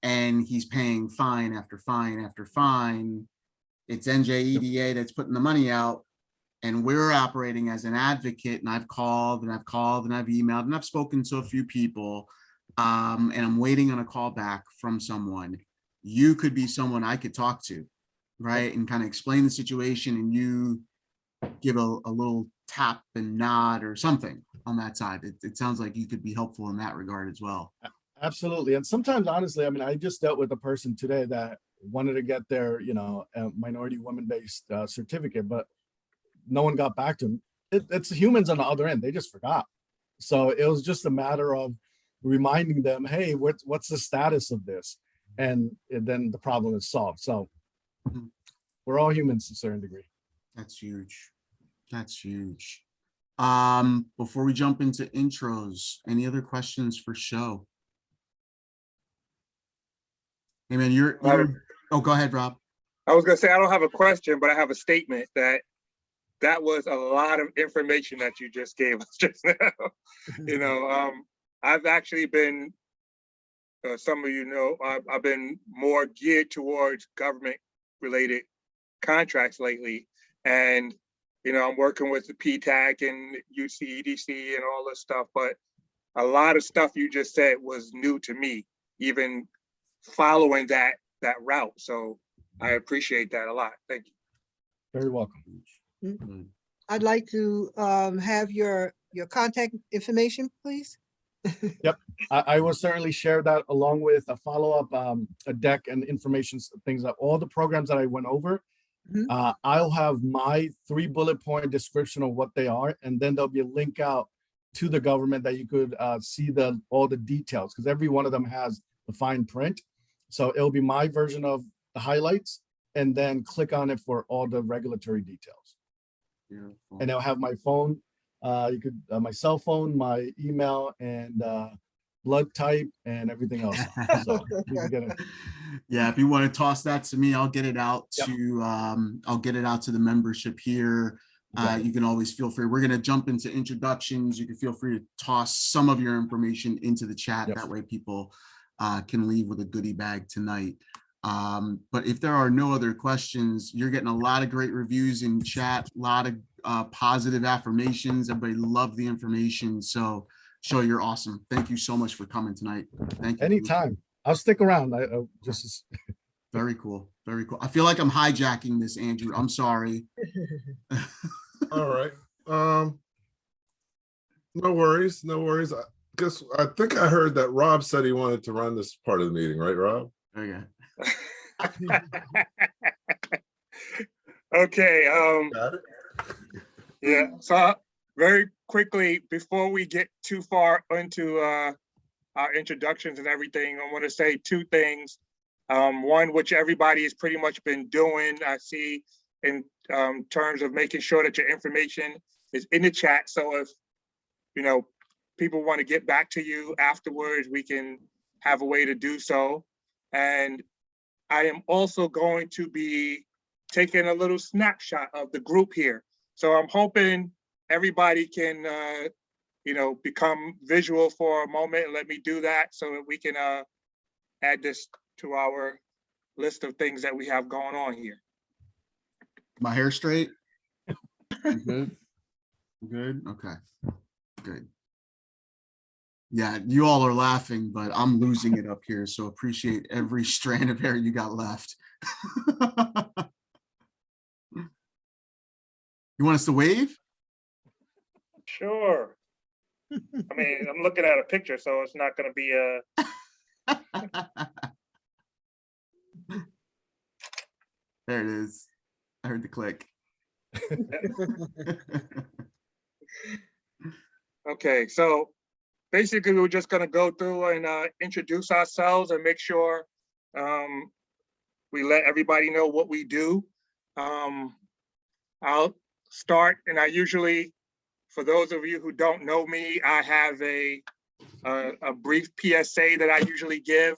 And he's paying fine after fine after fine. It's NJBAC that's putting the money out, and we're operating as an advocate. And I've called and I've emailed and I've spoken to a few people, and I'm waiting on a call back from someone. You could be someone I could talk to, right? And kind of explain the situation, and you give a little tap and nod or something on that side. It sounds like you could be helpful in that regard as well. Absolutely. And sometimes, honestly, I just dealt with a person today that wanted to get their, minority women-based certificate, but no one got back to him. It's humans on the other end. They just forgot. So it was just a matter of reminding them, hey, what's the status of this? And then the problem is solved. So we're all humans to a certain degree. That's huge. That's huge. Before we jump into intros, any other questions for show? Hey man, you're oh, go ahead, Rob. I was gonna say, I don't have a question, but I have a statement that was a lot of information that you just gave us just now. I've actually been, some of you know, I've been more geared towards government related contracts lately. And you know, I'm working with the PTAC and UCEDC and all this stuff, but a lot of stuff you just said was new to me, even following that route. So I appreciate that a lot. Thank you. Very welcome. I'd like to have your contact information, please. Yep, I will certainly share that along with a follow-up, a deck and information, things that all the programs that I went over. I'll have my 3 bullet point description of what they are, and then there'll be a link out to the government that you could see all the details, because every one of them has the fine print. So it'll be my version of the highlights, and then click on it for all the regulatory details. Beautiful. And I'll have my phone. You could my cell phone, my email, and blood type, and everything else. So you can get it. Yeah, if you want to toss that to me, I'll get it out to I'll get it out to the membership here. You can always feel free. We're going to jump into introductions. You can feel free to toss some of your information into the chat. That way people can leave with a goodie bag tonight. But if there are no other questions, you're getting a lot of great reviews in chat, a lot of positive affirmations. Everybody loved the information. So Show, you're awesome. Thank you so much for coming tonight. Thank you. Anytime. I'll stick around. I just very cool. Very cool. I feel like I'm hijacking this, Andrew. I'm sorry. All right. No worries. No worries. I think I heard that Rob said he wanted to run this part of the meeting, right, Rob? Okay. Okay. Got it? Yeah. So very quickly, before we get too far into our introductions and everything, I want to say 2 things. One, which everybody has pretty much been doing, I see, in terms of making sure that your information is in the chat. So if, you know, people want to get back to you afterwards, we can have a way to do so. And I am also going to be taking a little snapshot of the group here. So I'm hoping everybody can, you know, become visual for a moment and let me do that so that we can add this to our list of things that we have going on here. My hair straight? Good? Good? Okay, good. Yeah, you all are laughing, but I'm losing it up here. So appreciate every strand of hair you got left. You want us to wave? Sure. I mean, I'm looking at a picture, so it's not going to be a... There it is. I heard the click. Okay, so basically we're just going to go through and introduce ourselves and make sure we let everybody know what we do. I'll start, and I usually, for those of you who don't know me, I have a brief PSA that I usually give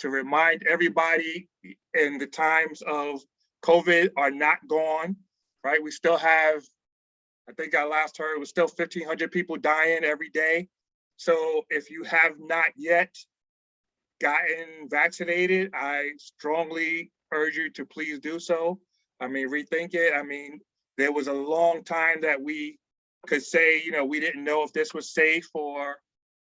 to remind everybody in the times of COVID are not gone, right? We still have, I think I last heard, it was still 1,500 people dying every day. So if you have not yet gotten vaccinated, I strongly urge you to please do so. I mean, rethink it. I mean, there was a long time that we could say, you know, we didn't know if this was safe or,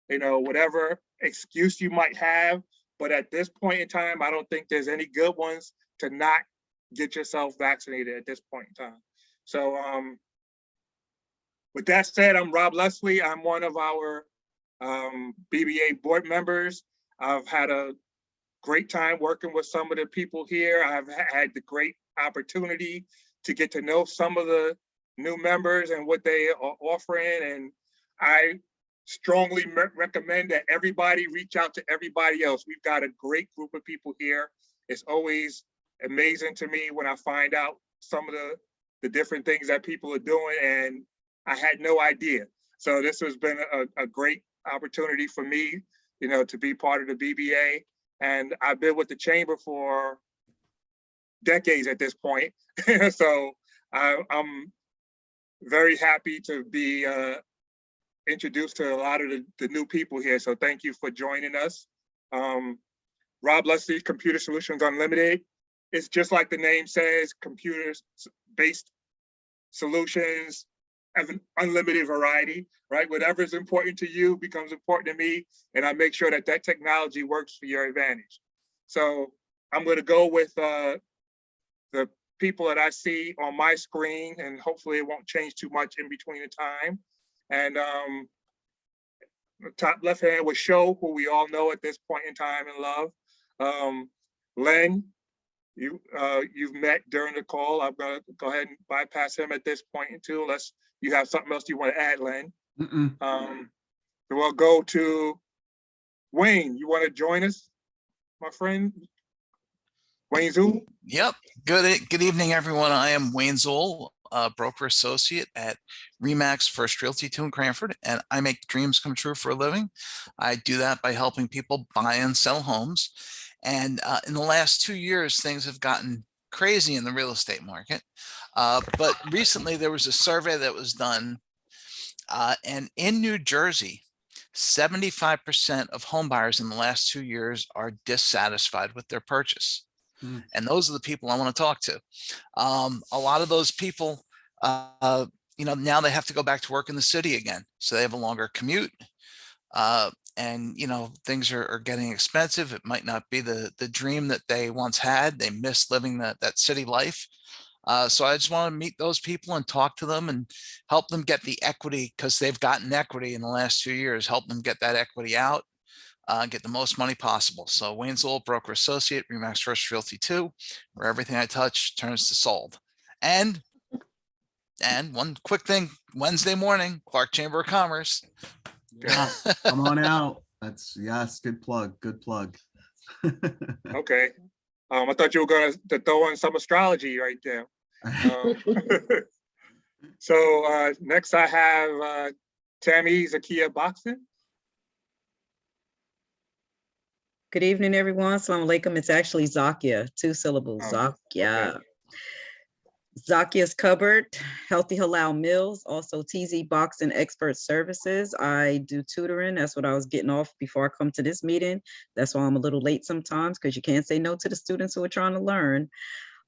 you know, whatever excuse you might have. But at this point in time, I don't think there's any good ones to not get yourself vaccinated at this point in time. So with that said, I'm Rob Leslie. I'm one of our BBA board members. I've had a great time working with some of the people here. I've had the great opportunity to get to know some of the new members and what they are offering. And I strongly recommend that everybody reach out to everybody else. We've got a great group of people here. It's always amazing to me when I find out some of the different things that people are doing, and I had no idea. So this has been a great opportunity for me, you know, to be part of the BBA. And I've been with the chamber for decades at this point. So I'm very happy to be introduced to a lot of the new people here. So thank you for joining us. Rob Leslie, Computer Solutions Unlimited. It's just like the name says, computers based solutions, have an unlimited variety, right? Whatever is important to you becomes important to me, and I make sure that that technology works for your advantage. So I'm going to go with the people that I see on my screen, and hopefully it won't change too much in between the time. And the top left hand will show who we all know at this point in time and love. Len, you've met during the call. I'm gonna go ahead and bypass him at this point too, unless you have something else you want to add, Len. We'll go to Wayne. You want to join us, my friend? Wayne Zool? Yep. Good evening, everyone. I am Wayne Zool, broker associate at Remax First Realty 2 in Cranford, and I make dreams come true for a living. I do that by helping people buy and sell homes. And in the last 2 years, things have gotten crazy in the real estate market. But recently there was a survey that was done, and in New Jersey, 75% of home buyers in the last 2 years are dissatisfied with their purchase. And those are the people I want to talk to. A lot of those people, now they have to go back to work in the city again. So they have a longer commute. And, things are getting expensive. It might not be the dream that they once had. They miss living that city life. So I just want to meet those people and talk to them and help them get the equity, because they've gotten equity in the last 2 years, help them get that equity out. Get the most money possible. So Wayne Zool, broker associate, Remax First Realty 2, where everything I touch turns to sold. And one quick thing, Wednesday morning, Clark Chamber of Commerce. Yeah, come on out. Yes, good plug, good plug. Okay. I thought you were going to throw in some astrology right there. So next I have Tammy Zakia Boxton. Good evening, everyone. Assalamu alaikum. It's actually Zakia, 2 syllables, Zakia. Okay. Zakia's Cupboard, Healthy Halal Meals, also TZ Boxing Expert Services. I do tutoring. That's what I was getting off before I come to this meeting. That's why I'm a little late sometimes, because you can't say no to the students who are trying to learn.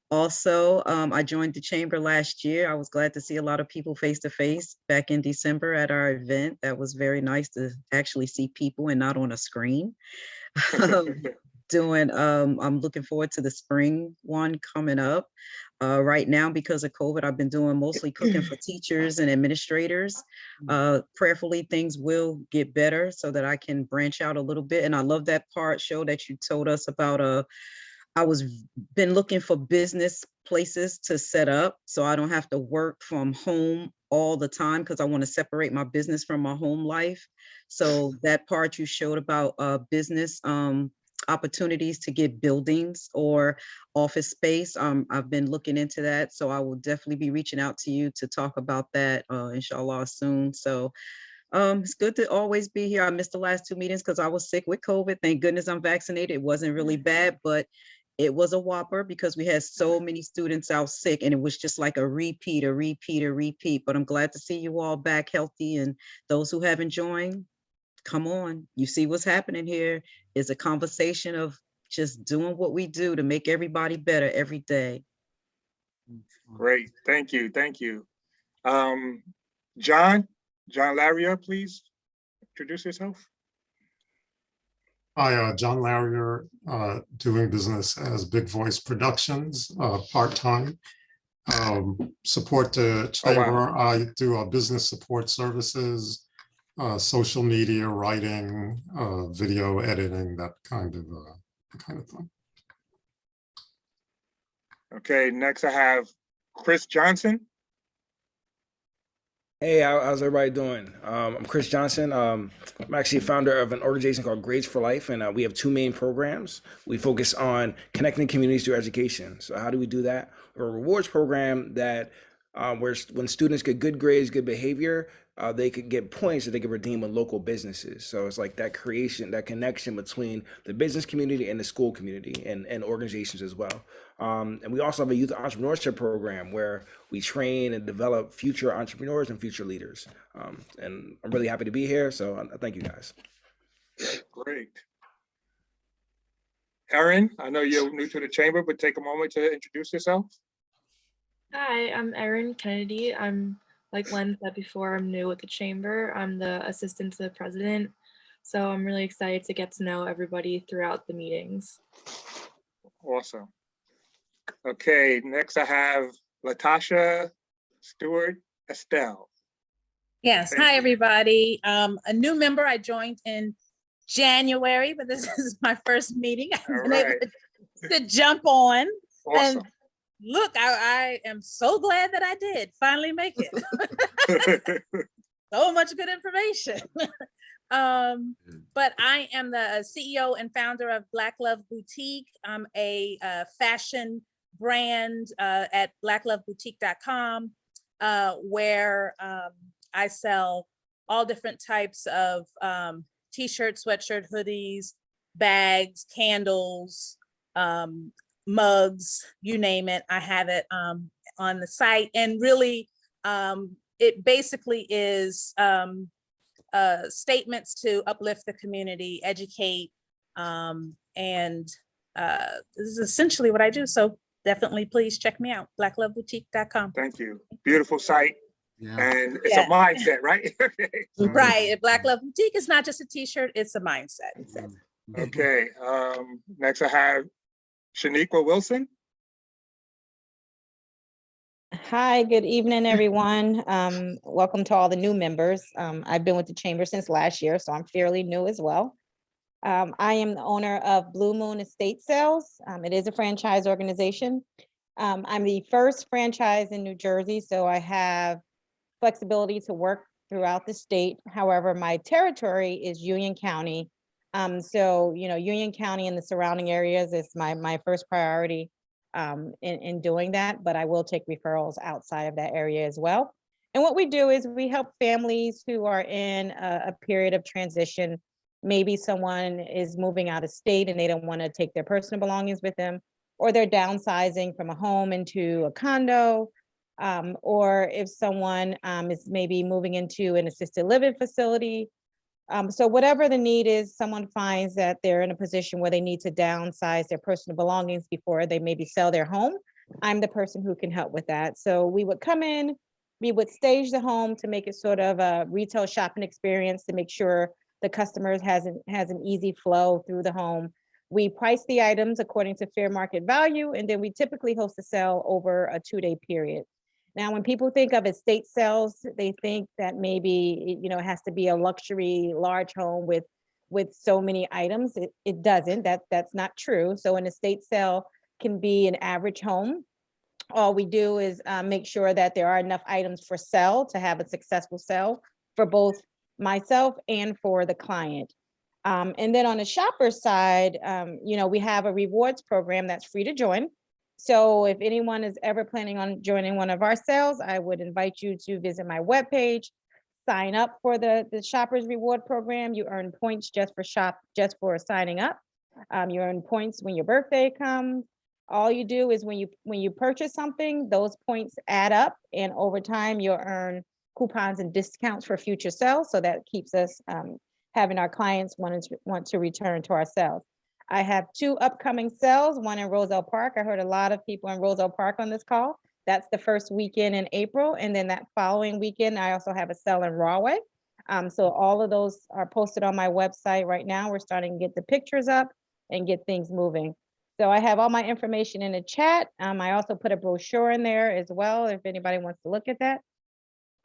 Also, I joined the chamber last year. I was glad to see a lot of people face to face back in December at our event. That was very nice to actually see people and not on a screen. I'm looking forward to the spring one coming up. Right now, because of COVID, I've been doing mostly cooking for teachers and administrators. Prayerfully, things will get better so that I can branch out a little bit. And I love that show that you told us about. I been looking for business places to set up so I don't have to work from home all the time, because I want to separate my business from my home life. So that part you showed about business opportunities to get buildings or office space, I've been looking into that. So I will definitely be reaching out to you to talk about that, inshallah, soon. So it's good to always be here. I missed the last 2 meetings because I was sick with COVID. Thank goodness I'm vaccinated. It wasn't really bad, but it was a whopper because we had so many students out sick, and it was just like a repeat. But I'm glad to see you all back healthy, and those who haven't joined, come on. You see what's happening here is a conversation of just doing what we do to make everybody better every day. Great, thank you. John Larrier, please introduce yourself. Hi, John Larrier, doing business as Big Voice Productions, part-time. Support the chamber. Oh, wow. I do business support services, social media, writing, video editing, that kind of thing. Okay, next I have Chris Johnson. Hey, how's everybody doing? I'm Chris Johnson. I'm actually a founder of an organization called Grades for Life, and we have 2 main programs. We focus on connecting communities through education. So how do we do that? We're a rewards program that where when students get good grades, good behavior, they could get points that they could redeem with local businesses. So it's like that creation, that connection between the business community and the school community and organizations as well. And we also have a youth entrepreneurship program where we train and develop future entrepreneurs and future leaders. And I'm really happy to be here. So thank you guys. Great. Erin, I know you're new to the chamber, but take a moment to introduce yourself. Hi, I'm Erin Kennedy. I'm, like Len said before, I'm new with the chamber. I'm the assistant to the president. So I'm really excited to get to know everybody throughout the meetings. Awesome. Okay, next I have Latasha Stewart Estelle. Yes, Thank hi, you. everybody. A new member, I joined in January, but this is my first meeting. I've All been able right. to jump on. Awesome. And look, I am so glad that I did finally make it. So much good information. But I am the CEO and founder of Black Love Boutique. I'm a fashion brand at blackloveboutique.com, where I sell all different types of t-shirts, sweatshirt, hoodies, bags, candles, mugs, you name it. I have it on the site. And really, it basically is statements to uplift the community, educate, and this is essentially what I do. So definitely please check me out, blackloveboutique.com. Thank you. Beautiful site. Yeah. And it's a mindset, right? Right. Black Love Boutique is not just a t-shirt, it's a mindset. Okay. Next I have Shaniqua Wilson. Hi, good evening, everyone. Welcome to all the new members. I've been with the chamber since last year, so I'm fairly new as well. I am the owner of Blue Moon Estate Sales. It is a franchise organization. I'm the first franchise in New Jersey, so I have flexibility to work throughout the state. However, my territory is Union County. So, Union County and the surrounding areas is my first priority in doing that, but I will take referrals outside of that area as well. And what we do is we help families who are in a period of transition. Maybe someone is moving out of state and they don't want to take their personal belongings with them, or they're downsizing from a home into a condo, or if someone is maybe moving into an assisted living facility. So whatever the need is, someone finds that they're in a position where they need to downsize their personal belongings before they maybe sell their home. I'm the person who can help with that. So we would come in, we would stage the home to make it sort of a retail shopping experience to make sure the customers has an easy flow through the home. We price the items according to fair market value, and then we typically host a sale over a 2-day period. Now, when people think of estate sales, they think that maybe, it has to be a luxury, large home with so many items. It doesn't, that's not true. So an estate sale can be an average home. All we do is make sure that there are enough items for sale to have a successful sale for both myself and for the client. And then on the shopper side, we have a rewards program that's free to join. So if anyone is ever planning on joining one of our sales, I would invite you to visit my webpage, sign up for the Shoppers Reward Program. You earn points just for signing up. You earn points when your birthday comes. All you do is when you purchase something, those points add up, and over time you'll earn coupons and discounts for future sales. So that keeps us having our clients want to return to our sales. I have 2 upcoming sales, one in Roselle Park. I heard a lot of people in Roselle Park on this call. That's the first weekend in April. And then that following weekend, I also have a sale in Rahway. So all of those are posted on my website right now. We're starting to get the pictures up and get things moving. So I have all my information in the chat. I also put a brochure in there as well, if anybody wants to look at that.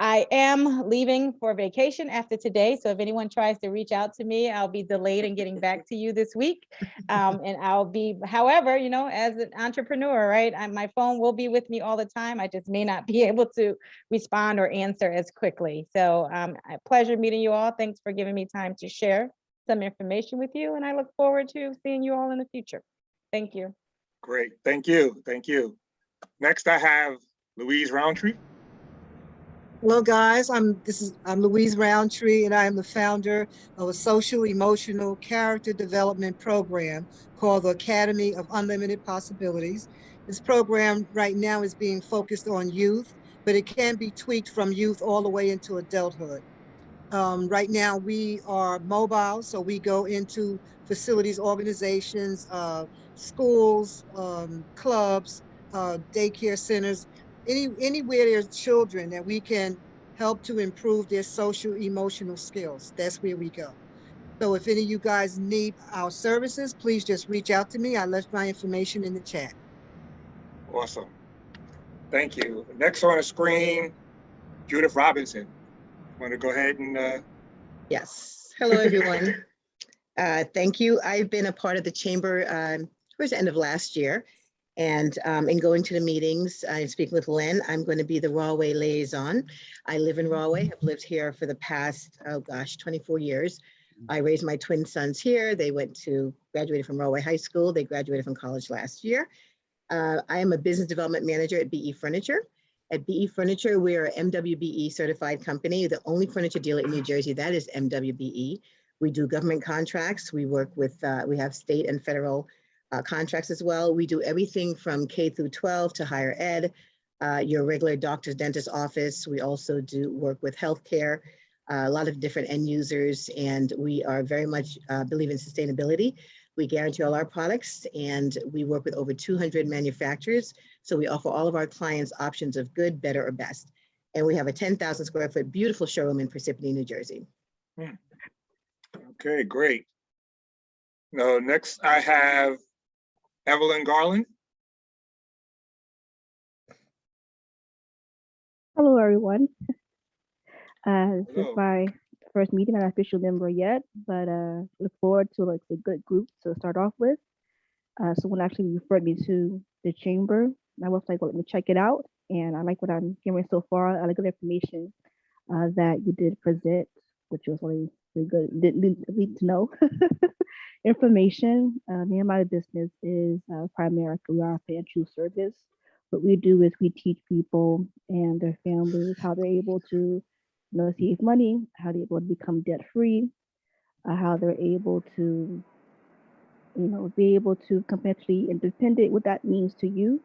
I am leaving for vacation after today. So if anyone tries to reach out to me, I'll be delayed in getting back to you this week. And I'll be, however, as an entrepreneur, right? My phone will be with me all the time. I just may not be able to respond or answer as quickly. So a pleasure meeting you all. Thanks for giving me time to share some information with you. And I look forward to seeing you all in the future. Thank you. Great. Thank you. Thank you. Next, I have Louise Roundtree. Hello, guys. I'm Louise Roundtree, and I am the founder of a social emotional character development program called the Academy of Unlimited Possibilities. This program right now is being focused on youth, but it can be tweaked from youth all the way into adulthood. Right now we are mobile, so we go into facilities, organizations, schools, clubs, daycare centers, anywhere there's children that we can help to improve their social emotional skills, that's where we go. So if any of you guys need our services, please just reach out to me. I left my information in the chat. Awesome. Thank you. Next on the screen, Judith Robinson. Want to go ahead and Yes. Hello, everyone. Thank you. I've been a part of the chamber towards the end of last year. And in going to the meetings and speaking with Lynn, I'm going to be the Rahway liaison. I live in Rahway, have lived here for the past, 24 years. I raised my twin sons here. They graduated from Rahway High School. They graduated from college last year. I am a business development manager at BE Furniture. At BE Furniture, we are an MWBE certified company, the only furniture dealer in New Jersey that is MWBE. We do government contracts. We work with, we have state and federal contracts as well. We do everything from K through 12 to higher ed, your regular doctor's dentist office. We also do work with healthcare, a lot of different end users, and we are very much believe in sustainability. We guarantee all our products, and we work with over 200 manufacturers. So we offer all of our clients options of good, better, or best. And we have a 10,000 square foot beautiful showroom in Parsippany, New Jersey. Okay, great. Now, next I have Evelyn Garland. Hello, everyone. This is my first meeting. I'm not an official member yet, but look forward to like a good group to start off with. Someone actually referred me to the chamber. I was like, well, let me check it out. And I like what I'm hearing so far. I like the information that you did present, which was really good. Didn't need to know information. Me and my business is primarily we are a financial service. What we do is we teach people and their families how they're able to save money, how they're able to become debt free, how they're able to be able to completely independent, what that means to you.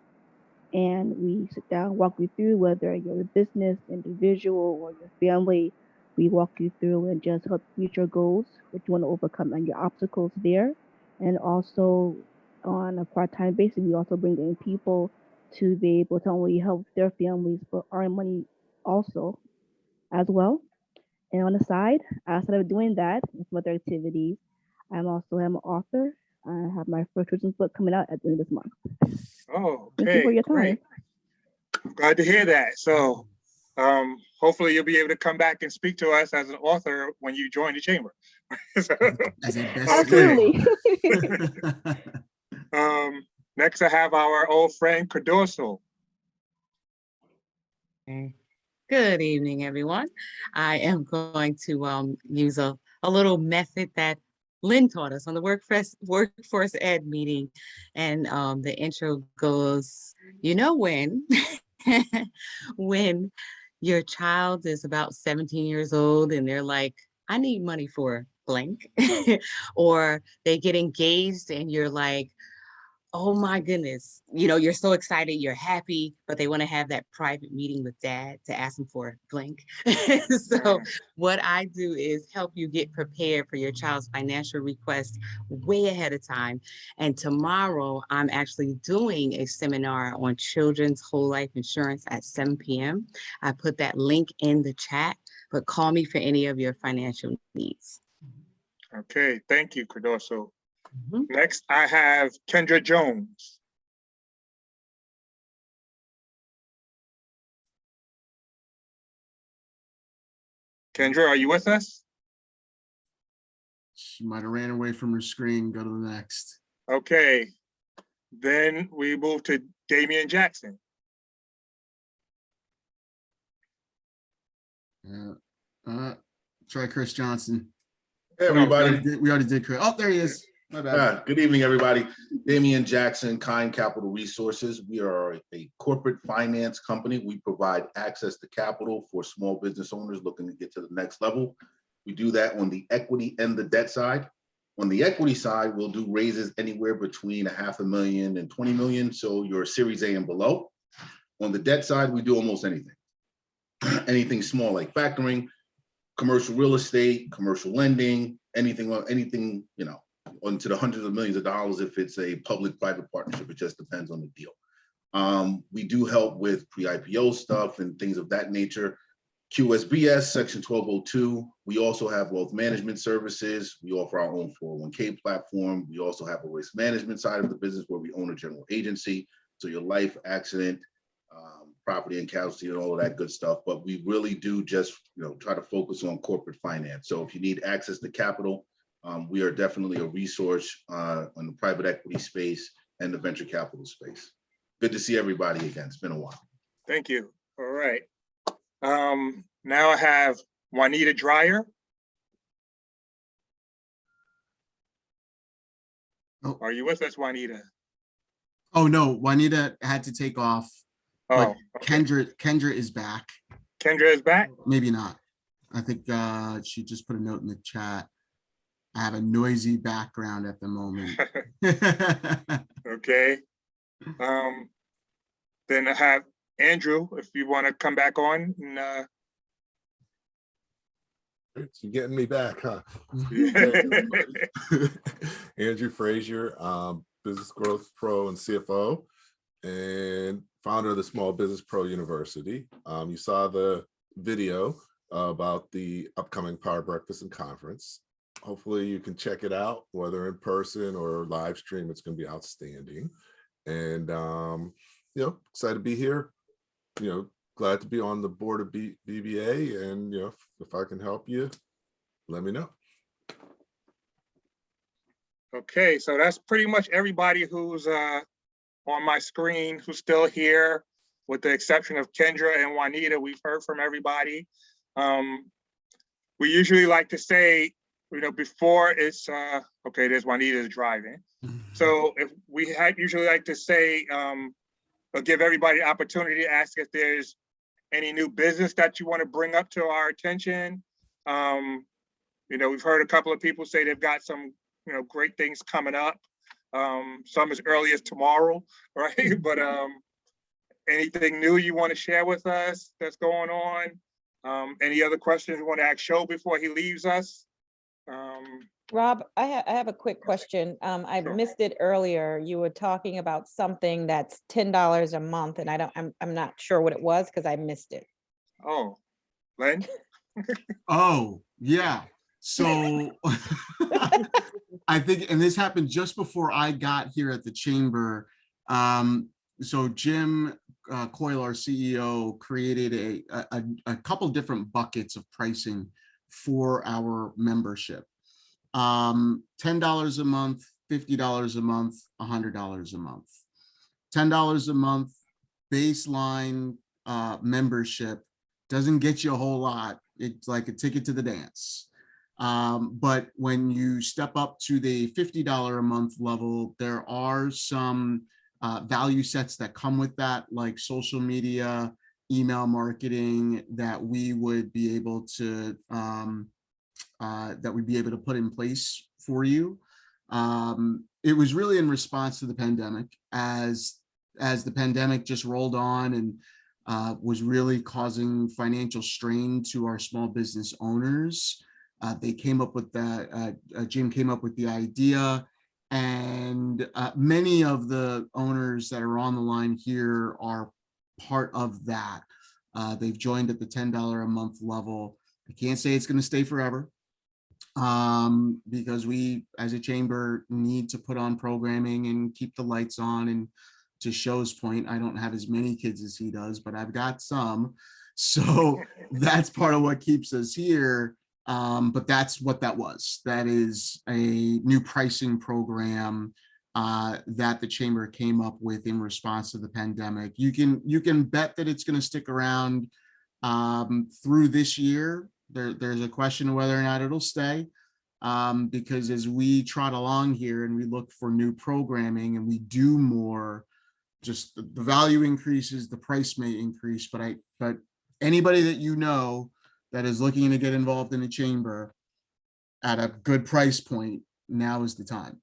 And we sit down, walk you through whether you're a business, individual, or your family. We walk you through and just help reach your goals, what you want to overcome and your obstacles there. And also on a part-time basis, we also bring in people to be able to only help their families, but earn money also as well. And on the side, outside of doing that, with some other activities, I'm an author. I have my first children's book coming out at the end of this month. Oh, okay. Thank you for your time. Great. I'm glad to hear that. So hopefully you'll be able to come back and speak to us as an author when you join the chamber. Absolutely. Next I have our old friend Cardoso. Good evening, everyone. I am going to use a little method that Lynn taught us on the workforce ed meeting. And the intro goes, when your child is about 17 years old and they're like, I need money for blank, or they get engaged and you're like, oh my goodness, you're so excited, you're happy, but they want to have that private meeting with dad to ask him for blank. So what I do is help you get prepared for your child's financial request way ahead of time. And tomorrow I'm actually doing a seminar on children's whole life insurance at 7 p.m. I put that link in the chat, but call me for any of your financial needs. Okay, thank you, Cardoso. Next, I have Kendra Jones. Kendra, are you with us? She might have ran away from her screen. Go to the next. Okay, then we move to Damian Jackson. Try Chris Johnson. Hey, everybody. We already did Chris. Oh, there he is. My bad. Good evening, everybody. Damian Jackson, Kind Capital Resources. We are a corporate finance company. We provide access to capital for small business owners looking to get to the next level. We do that on the equity and the debt side. On the equity side, we'll do raises anywhere between $500,000 and $20 million. So you're Series A and below. On the debt side, we do almost anything. Anything small like factoring, commercial real estate, commercial lending, anything, onto the hundreds of millions of dollars if it's a public-private partnership. It just depends on the deal. We do help with pre-IPO stuff and things of that nature. QSBS, Section 1202. We also have wealth management services. We offer our own 401k platform. We also have a risk management side of the business where we own a general agency. So your life, accident, property and casualty and all of that good stuff. But we really do just try to focus on corporate finance. So if you need access to capital, we are definitely a resource on the private equity space and the venture capital space. Good to see everybody again. It's been a while. Thank you. All right. Now I have Juanita Dreyer. Oh. Are you with us, Juanita? Oh no, Juanita had to take off. Oh, but Kendra is back. Kendra is back? Maybe not. I think she just put a note in the chat. I have a noisy background at the moment. Okay. Then I have Andrew, if you want to come back on. And, You're getting me back, huh? Andrew Frazier, Business Growth Pro and CFO, and founder of the Small Business Pro University. You saw the video about the upcoming Power Breakfast and Conference. Hopefully you can check it out, whether in person or live stream. It's going to be outstanding. And, excited to be here. Glad to be on the board of BBA. And, if I can help you, let me know. okay, so that's pretty much everybody who's on my screen who's still here, with the exception of Kendra and Juanita. We've heard from everybody. We usually like to say, before it's, okay, there's Juanita's driving. So if we usually like to say, or give everybody the opportunity to ask if there's any new business that you want to bring up to our attention. We've heard a couple of people say they've got some, great things coming up. Some as early as tomorrow, right? But anything new you want to share with us that's going on? Any other questions you want to ask Sho before he leaves us? Rob, I have a quick question. I missed it earlier. You were talking about something that's $10 a month, and I'm not sure what it was because I missed it. Oh, Len? Oh, yeah. So I think, and this happened just before I got here at the chamber. So Jim Coyle, our CEO, created a couple different buckets of pricing for our membership. $10 a month, $50 a month, $100 a month. $10 a month baseline membership doesn't get you a whole lot. It's like a ticket to the dance. But when you step up to the $50 a month level, there are some value sets that come with that, like social media, email marketing, that we would be able to put in place for you. It was really in response to the pandemic, as the pandemic just rolled on and was really causing financial strain to our small business owners. They came up with that, Jim came up with the idea, and many of the owners that are on the line here are part of that. They've joined at the $10 a month level. I can't say it's going to stay forever, because we as a chamber need to put on programming and keep the lights on. And to Sho's point, I don't have as many kids as he does, but I've got some. So that's part of what keeps us here. But that's what that was. That is a new pricing program that the chamber came up with in response to the pandemic. You can bet that it's going to stick around through this year. There's a question of whether or not it'll stay, because as we trot along here and we look for new programming and we do more, just the value increases, the price may increase. But anybody that that is looking to get involved in a chamber at a good price point, now is the time.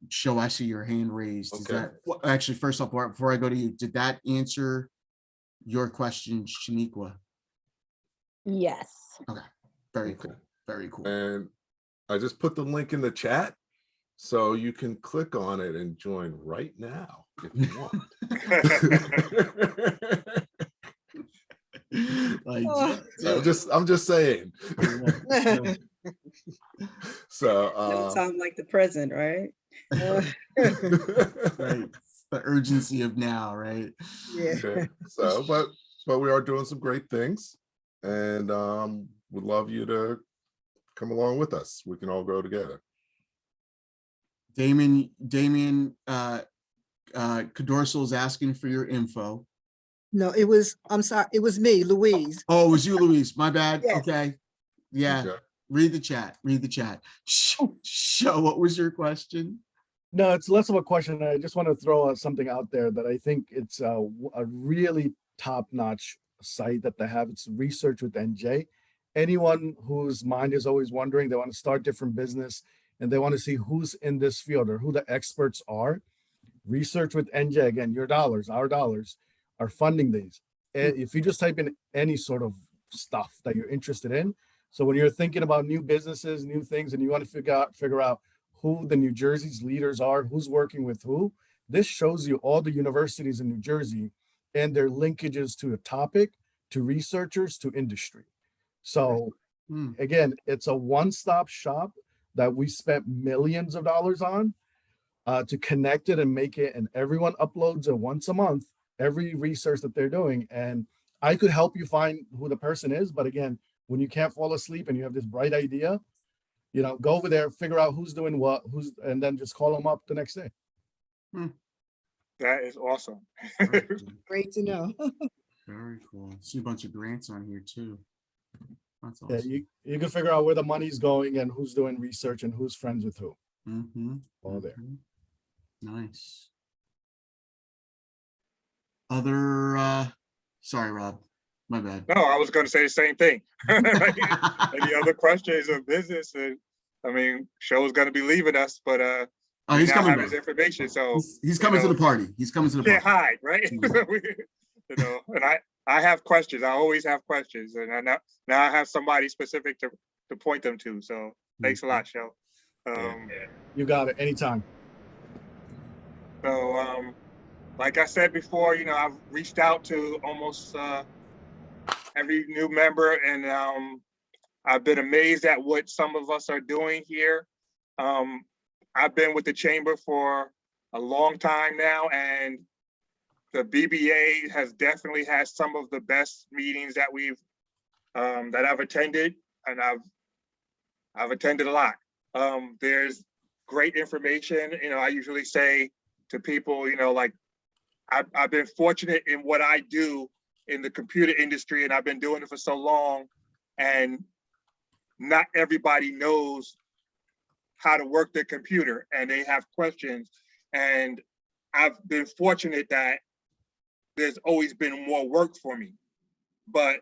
Sho, I see your hand raised. Okay. Is that, well, actually, first off, before I go to you, did that answer your question, Shaniqua? Yes. Okay, very cool, very cool. And I just put the link in the chat. So you can click on it and join right now if you want. I'm just saying. So no time like the present, right? Right. The urgency of now, right? Yeah. So, but we are doing some great things, and would love you to come along with us. We can all grow together. Damien Cadorsal is asking for your info. No, I'm sorry, it was me, Louise. Oh, it was you, Louise. My bad. Yes. Okay. Yeah. Okay. Read the chat. Show, what was your question? No, it's less of a question. I just want to throw something out there that I think it's a really top-notch site that they have. It's Research with NJ. Anyone whose mind is always wondering, they want to start different business and they want to see who's in this field or who the experts are. Research with NJ, again, your dollars, our dollars are funding these. If you just type in any sort of stuff that you're interested in, so when you're thinking about new businesses, new things, and you want to figure out who the New Jersey's leaders are, who's working with who, this shows you all the universities in New Jersey and their linkages to a topic, to researchers, to industry. So again, it's a one-stop shop that we spent millions of dollars on to connect it and make it, and everyone uploads it once a month, every research that they're doing. And I could help you find who the person is, but again, when you can't fall asleep and you have this bright idea, you know, go over there, figure out who's doing what, and then just call them up the next day. That is awesome. Great to know. Very cool. See a bunch of grants on here too. That's awesome. Yeah, you can figure out where the money's going and who's doing research and who's friends with who. All there. Nice. Other, sorry, Rob, my bad. No, I was going to say the same thing. Any other questions of business? And I mean, Show's going to be leaving us, but he's now coming have back. his information. So He's coming to the party. He's coming to the can't party. hide, right? You know, and I have questions. I always have questions, and now I have somebody specific to point them to. So thanks a lot, Show. You got it. Anytime. So, like I said before, you know, I've reached out to almost every new member, and I've been amazed at what some of us are doing here. I've been with the Chamber for a long time now, and the BBA has definitely had some of the best meetings that that I've attended, and I've attended a lot. There's great information. You know, I usually say to people, you know, like I've been fortunate in what I do in the computer industry, and I've been doing it for so long, and not everybody knows how to work their computer, and they have questions. And I've been fortunate that there's always been more work for me. But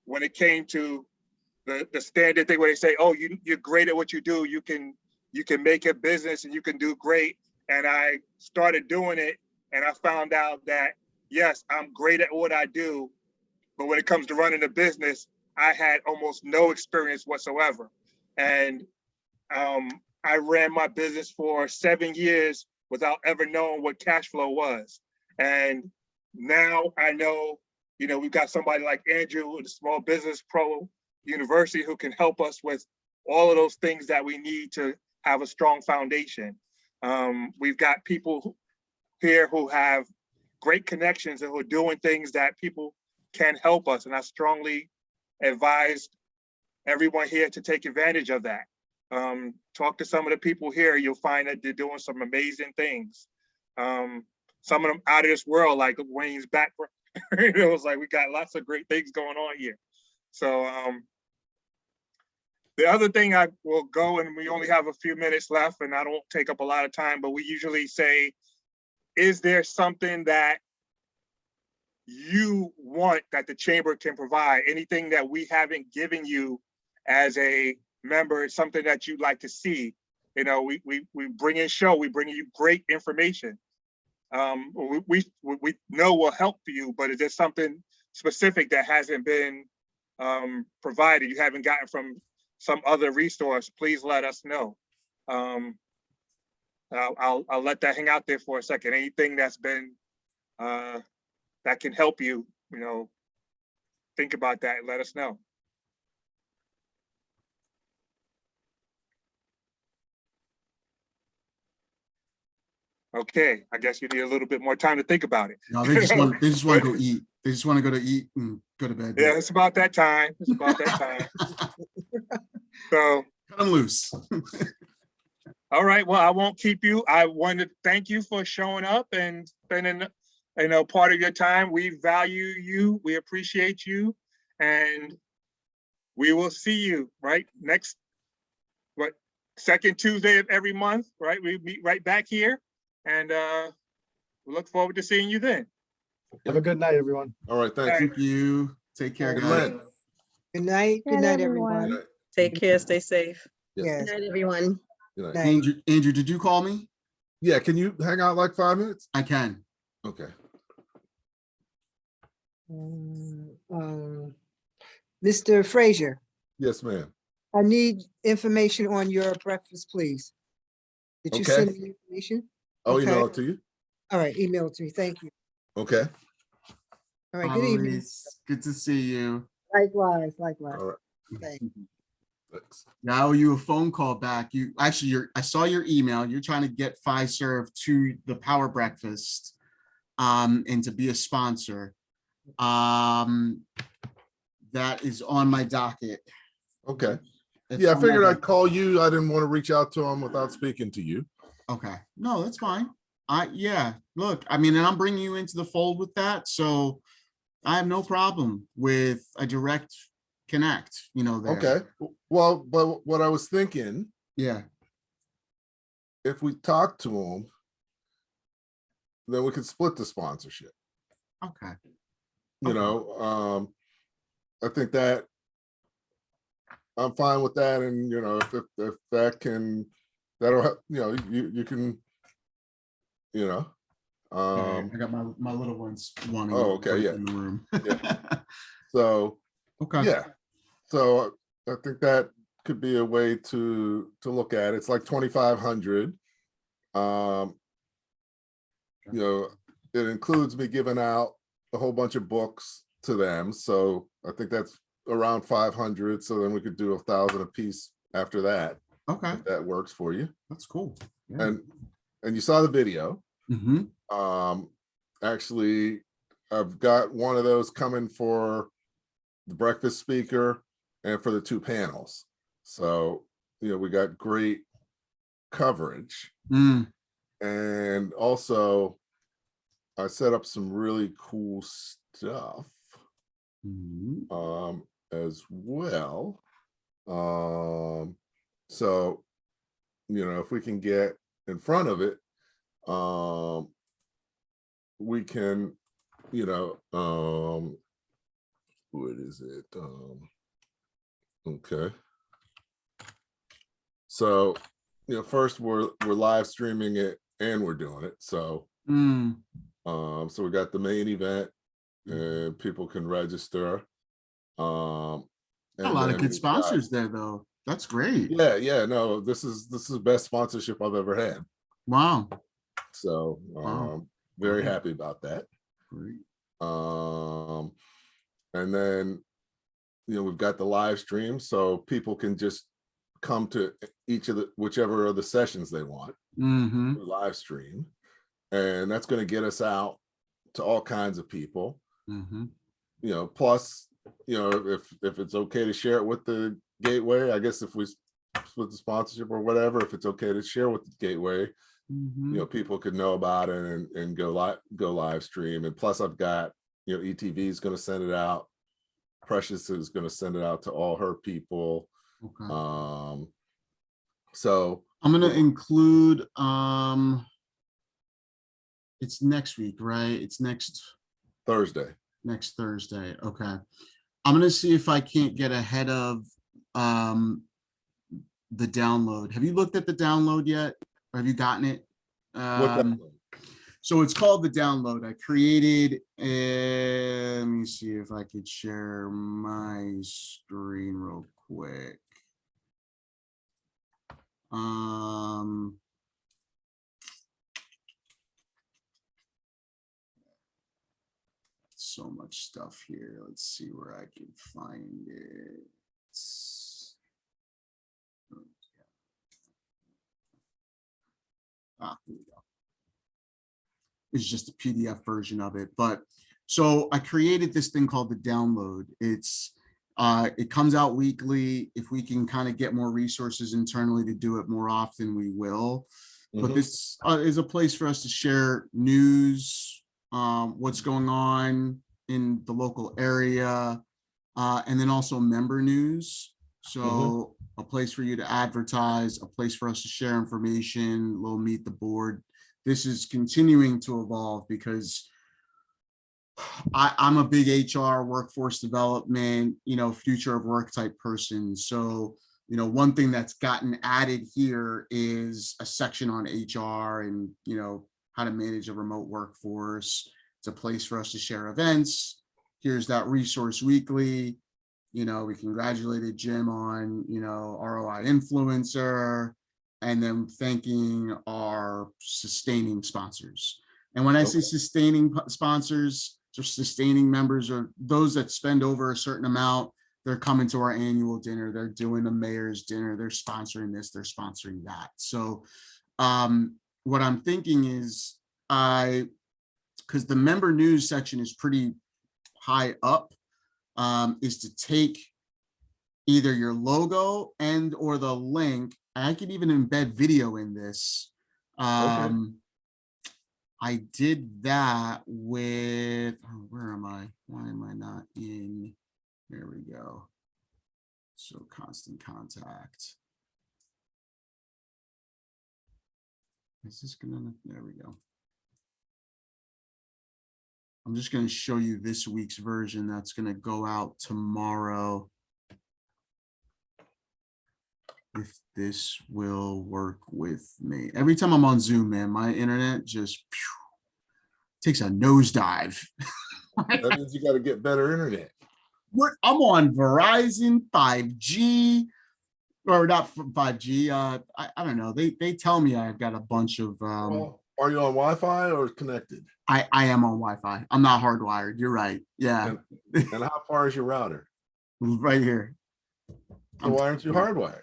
when it came to the standard thing where they say, oh, you're great at what you do, you can make a business and you can do great. And I started doing it, and I found out that, yes, I'm great at what I do, but when it comes to running a business, I had almost no experience whatsoever. And I ran my business for 7 years without ever knowing what cash flow was. And now I know, you know, we've got somebody like Andrew at the Small Business Pro University who can help us with all of those things that we need to have a strong foundation. We've got people here who have great connections and who are doing things that people can help us. And I strongly advise everyone here to take advantage of that. Talk to some of the people here, you'll find that they're doing some amazing things. Some of them out of this world, like Wayne's back. It was like, we got lots of great things going on here. So the other thing I will go, and we only have a few minutes left and I don't take up a lot of time, but we usually say, is there something that you want that the Chamber can provide? Anything that we haven't given you as a member, something that you'd like to see? You know, we bring in Show, we bring you great information. We know will help you, but is there something specific that hasn't been provided, you haven't gotten from some other resource? Please let us know. I'll let that hang out there for a second. Anything that's been that can help you, think about that and let us know. Okay, I guess you need a little bit more time to think about it. No, they just want to go eat. They just want to go to eat and go to bed. Yeah, it's about that time. It's about that time. So cut them loose. All right. Well, I won't keep you. I want to thank you for showing up and spending, part of your time. We value you. We appreciate you, and we will see you next second Tuesday of every month. Right, we meet right back here, and we look forward to seeing you then. Have a good night, everyone. All right, Thank you. Take care, Good guys. night. Good night. Good night, everyone. Take care, stay safe. Good night, everyone. Good night. Andrew, did you call me? Yeah, can you hang out like 5 minutes? I can. Okay. Mr. Frazier, Yes, ma'am. I need information on your breakfast, please. Did you Okay. send me information? I'll Okay. email it to you. All right, email it to me. Thank you. Okay. All right, good evening. Good to see you. Likewise, likewise. All right. Thank you. Thanks. Yeah, I owe you a phone call back. I saw your email. You're trying to get Fiserv to the Power Breakfast, and to be a sponsor. That is on my docket. Okay. It's Yeah, I on my figured I'd docket. call you. I didn't want to reach out to him without speaking to you. Okay. No, that's fine. Look, and I'm bringing you into the fold with that. So I have no problem with a direct connect, there. Okay. Well, but what I was thinking, Yeah. if we talk to him, then we could split the sponsorship. Okay. I think that I'm fine with that. And, if that can, that'll help, you can, I got my little ones wanting. Oh, okay, yeah. In the room. Yeah. So, Okay. yeah. So I think that could be a way to look at it. It's like 2,500. It includes me giving out a whole bunch of books to them. So I think that's around 500. So then we could do 1,000 a piece after that. Okay. If that works for you. That's cool. Yeah. And you saw the video. Mm-hmm. Actually, I've got one of those coming for the breakfast speaker and for the 2 panels. So, we got great coverage. And also I set up some really cool stuff as well. So, if we can get in front of it, we can, what is it? Okay. So, first we're live streaming it and we're doing it. So, so we got the main event and people can register. A lot of good sponsors there though. That's great. Yeah. No, this is the best sponsorship I've ever had. Wow. So very happy about that. Great. And then we've got the live stream, so people can just come to each of whichever of the sessions they want. Live stream, and that's going to get us out to all kinds of people. Plus, if it's okay to share it with the gateway, I guess if we split the sponsorship or whatever, if it's okay to share with the gateway, people could know about it and go live stream. And plus I've got, ETV is going to send it out. Precious is going to send it out to all her people. Okay. So I'm going to include, it's next week, right? It's next Thursday. Next Thursday. Okay. I'm going to see if I can't get ahead of the download. Have you looked at the download yet? Or have you gotten it? So it's called the download. I created, let me see if I could share my screen real quick. so much stuff here. Let's see where I can find it. Here we go. It's just a PDF version of it. But so I created this thing called the download. It comes out weekly. If we can kind of get more resources internally to do it more often, we will. But this is a place for us to share news, what's going on in the local area, and then also member news. So a place for you to advertise, a place for us to share information, little meet the board. This is continuing to evolve because I'm a big HR, workforce development, future of work type person. So, one thing that's gotten added here is a section on HR and, how to manage a remote workforce. It's a place for us to share events. Here's that resource weekly. We congratulated Jim on, ROI influencer, and then thanking our sustaining sponsors. And when I say sustaining sponsors, just sustaining members, or those that spend over a certain amount, they're coming to our annual dinner, they're doing a mayor's dinner, they're sponsoring this, they're sponsoring that. So what I'm thinking is, because the member news section is pretty high up, is to take either your logo and or the link. I could even embed video in this. I did that with, where am I? Why am I not in? There we go. So constant contact. Is this gonna, there we go. I'm just gonna show you this week's version that's gonna go out tomorrow. If this will work with me. Every time I'm on Zoom, man, my internet just takes a nosedive. That means you got to get better internet. I'm on Verizon 5G, or not 5G. I don't know. They tell me I've got a bunch of. Well, are you on Wi-Fi or connected? I am on Wi-Fi. I'm not hardwired. You're right. Yeah. And how far is your router? Right here. So why aren't you hardwired?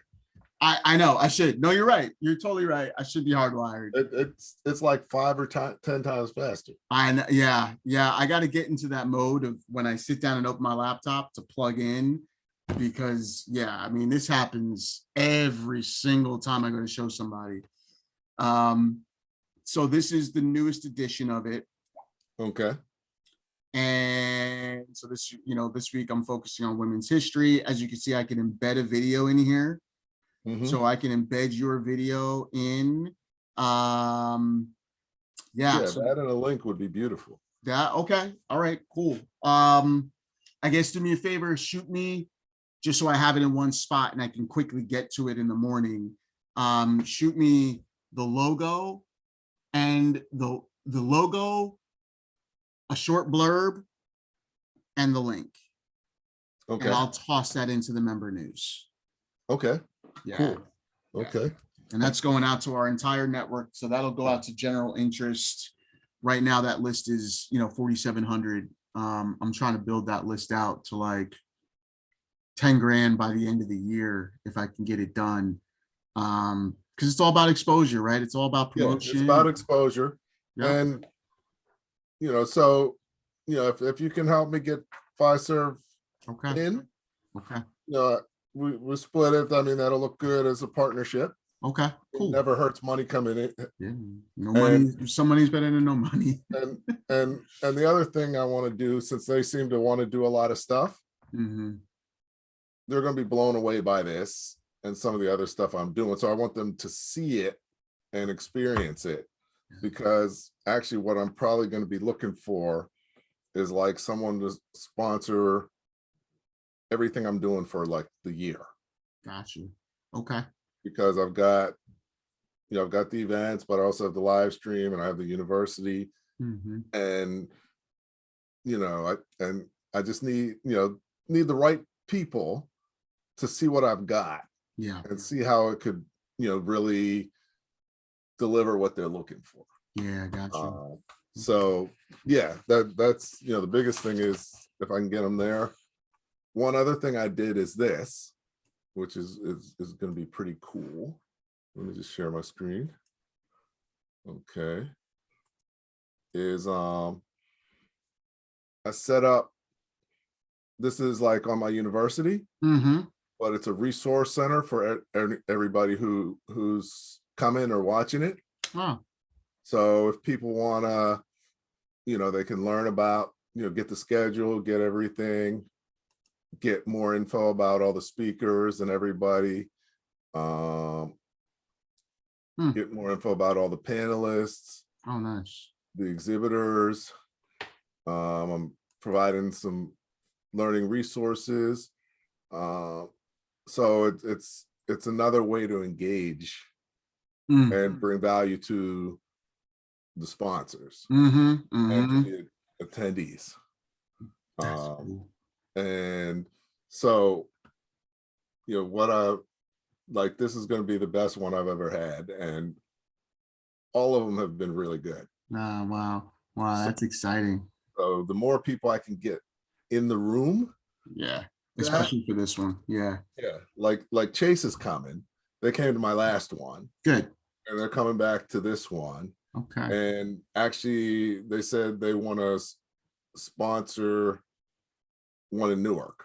I know I should. No, you're right. You're totally right. I should be hardwired. It's like 5 or 10 times faster. I know. Yeah. I got to get into that mode of when I sit down and open my laptop to plug in, because I mean, this happens every single time I go to show somebody. So this is the newest edition of it. Okay. And so this, this week I'm focusing on women's history. As you can see, I can embed a video in here. So I can embed your video in. Yeah, so that and a link would be beautiful. Okay. All right, cool. I guess do me a favor, shoot me, just so I have it in one spot and I can quickly get to it in the morning. Shoot me the logo and the logo, a short blurb, and the link. Okay. And I'll toss that into the member news. Okay. Yeah. Cool. Okay. And that's going out to our entire network. So that'll go out to general interest. Right now, that list is, 4,700. I'm trying to build that list out to like 10 grand by the end of the year, if I can get it done. Because it's all about exposure, right? It's all about promotion. Yeah, it's about exposure. Yeah. And, so, if you can help me get Fiserv in, we split it. I mean, that'll look good as a partnership. Okay, cool. It never hurts money coming in. Yeah, no money. Some money's better than no money. and the other thing I want to do, since they seem to want to do a lot of stuff, they're going to be blown away by this and some of the other stuff I'm doing. So I want them to see it and experience it, because actually what I'm probably going to be looking for is like someone to sponsor everything I'm doing for like the year. Got you. Okay. Because I've got the events, but I also have the live stream and I have the university. And, I just need the right people to see what I've got. Yeah. And see how it could, really deliver what they're looking for. Yeah, I got you. So yeah, that's, the biggest thing is if I can get them there. One other thing I did is this, which is going to be pretty cool. Let me just share my screen. Okay. Is I set up, this is like on my university, but it's a resource center for everybody who's coming or watching it. Oh. So if people want to, they can learn about, get the schedule, get everything, get more info about all the speakers and everybody, get more info about all the panelists. Oh, nice. The exhibitors. I'm providing some learning resources. So it's another way to engage and bring value to the sponsors and to the attendees. And so, what this is going to be the best one I've ever had, and all of them have been really good. Wow, that's exciting. So the more people I can get in the room, especially for this one, like Chase is coming. They came to my last one, good, and they're coming back to this one. Okay, and actually they said they want to sponsor one in Newark.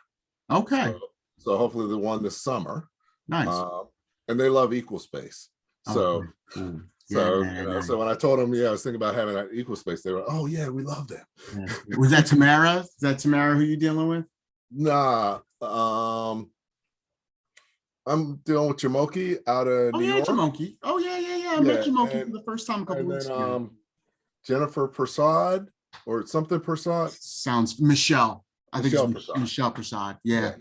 Okay, so hopefully the one this summer. Nice. And they love equal space. So cool. So when I told them, I was thinking about having an equal space, they were, oh yeah, we love that. Was that Tamara? Is that Tamara who you dealing with? Nah, I'm dealing with Jamoki out of New York. Jamoki. Oh yeah. I met Jamoki for the first time a couple weeks ago. Jennifer Prasad or something Prasad. Sounds Michelle. I think Michelle it's Prasad. Michelle Prasad. Yeah.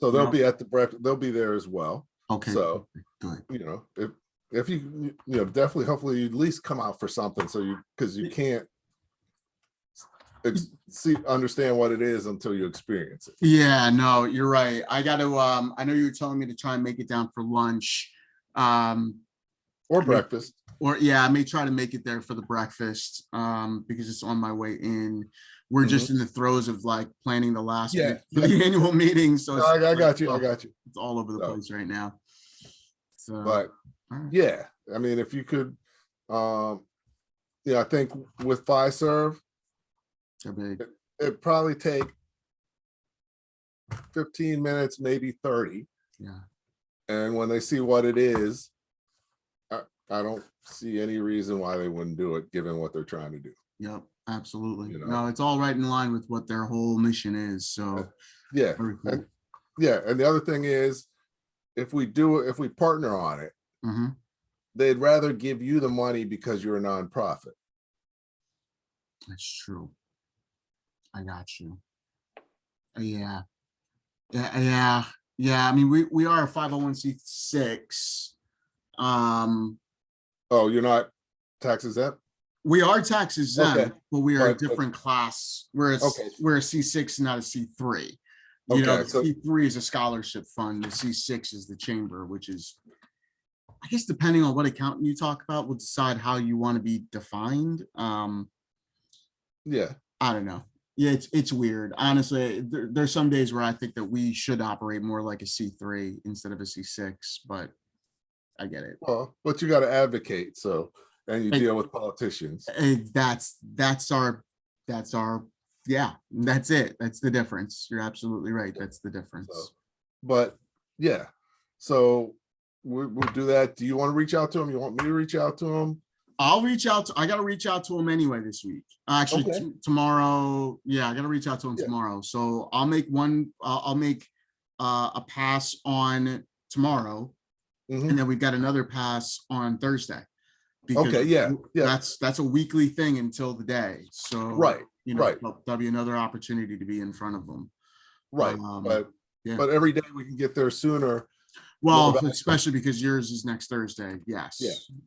So they'll be at the breakfast. They'll be there as well. Okay. So good. If you definitely, hopefully, you at least come out for something. So because you can't understand what it is until you experience it. Yeah, no, you're right. I got to. I know you were telling me to try and make it down for lunch, or breakfast. I may try to make it there for the breakfast, because it's on my way in. We're just in the throes of planning the last week for the annual meeting. So I got you. It's all over the place right now. So, but yeah, I mean, if you could, I think with Fiserv, it probably take 15 minutes, maybe 30. Yeah. And when they see what it is, I don't see any reason why they wouldn't do it, given what they're trying to do. Yep, absolutely. No, it's all right in line with what their whole mission is. So yeah, cool. and the other thing is, if we partner on it, they'd rather give you the money because you're a nonprofit. That's true. I got you. Yeah. I mean, we are a 501c6. Oh, you're not tax exempt? We are tax exempt, Okay. but we are a different class. We're a C6, not a C3. The C3 is a scholarship fund. The C6 is the chamber, which is, I guess, depending on what accountant you talk about, will decide how you want to be defined. I don't know. Yeah, it's weird. Honestly, there's some days where I think that we should operate more like a C3 instead of a C6, but I get it. Well, but you got to advocate, and you deal with politicians. That's it. That's the difference. You're absolutely right. That's the difference. So we'll do that. Do you want to reach out to him? You want me to reach out to him? I got to reach out to him anyway this week. Actually, tomorrow. Yeah, I got to reach out to him tomorrow. So I'll make a pass on tomorrow, and then we've got another pass on Thursday. Because that's a weekly thing until the day. So there'll be another opportunity to be in front of them. Right. But every day we can get there sooner. Well, especially because yours is next Thursday. Yes.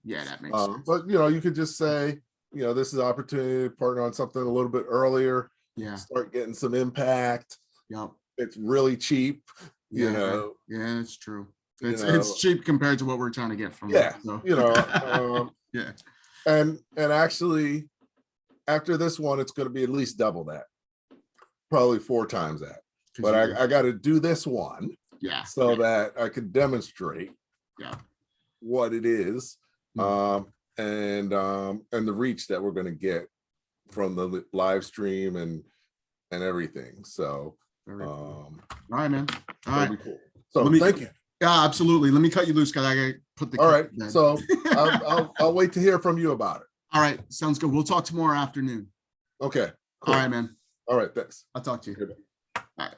Yeah, that makes sense. But you could just say, this is an opportunity to partner on something a little bit earlier. Yeah. Start getting some impact. Yep. It's really cheap. Yeah, it's true. It's cheap compared to what we're trying to get from it. And actually after this one, it's going to be at least double that, probably 4 times that. But I got to do this one, so that I can demonstrate, what it is, and the reach that we're going to get from the live stream and everything. So, all right, man. All right, cool. So thank you. Yeah, absolutely. Let me cut you loose because I got to put the. All right. So I'll wait to hear from you about it. All right. Sounds good. We'll talk tomorrow afternoon. Okay. Cool. All right, man. All right. Thanks. I'll talk to you. Good. All right.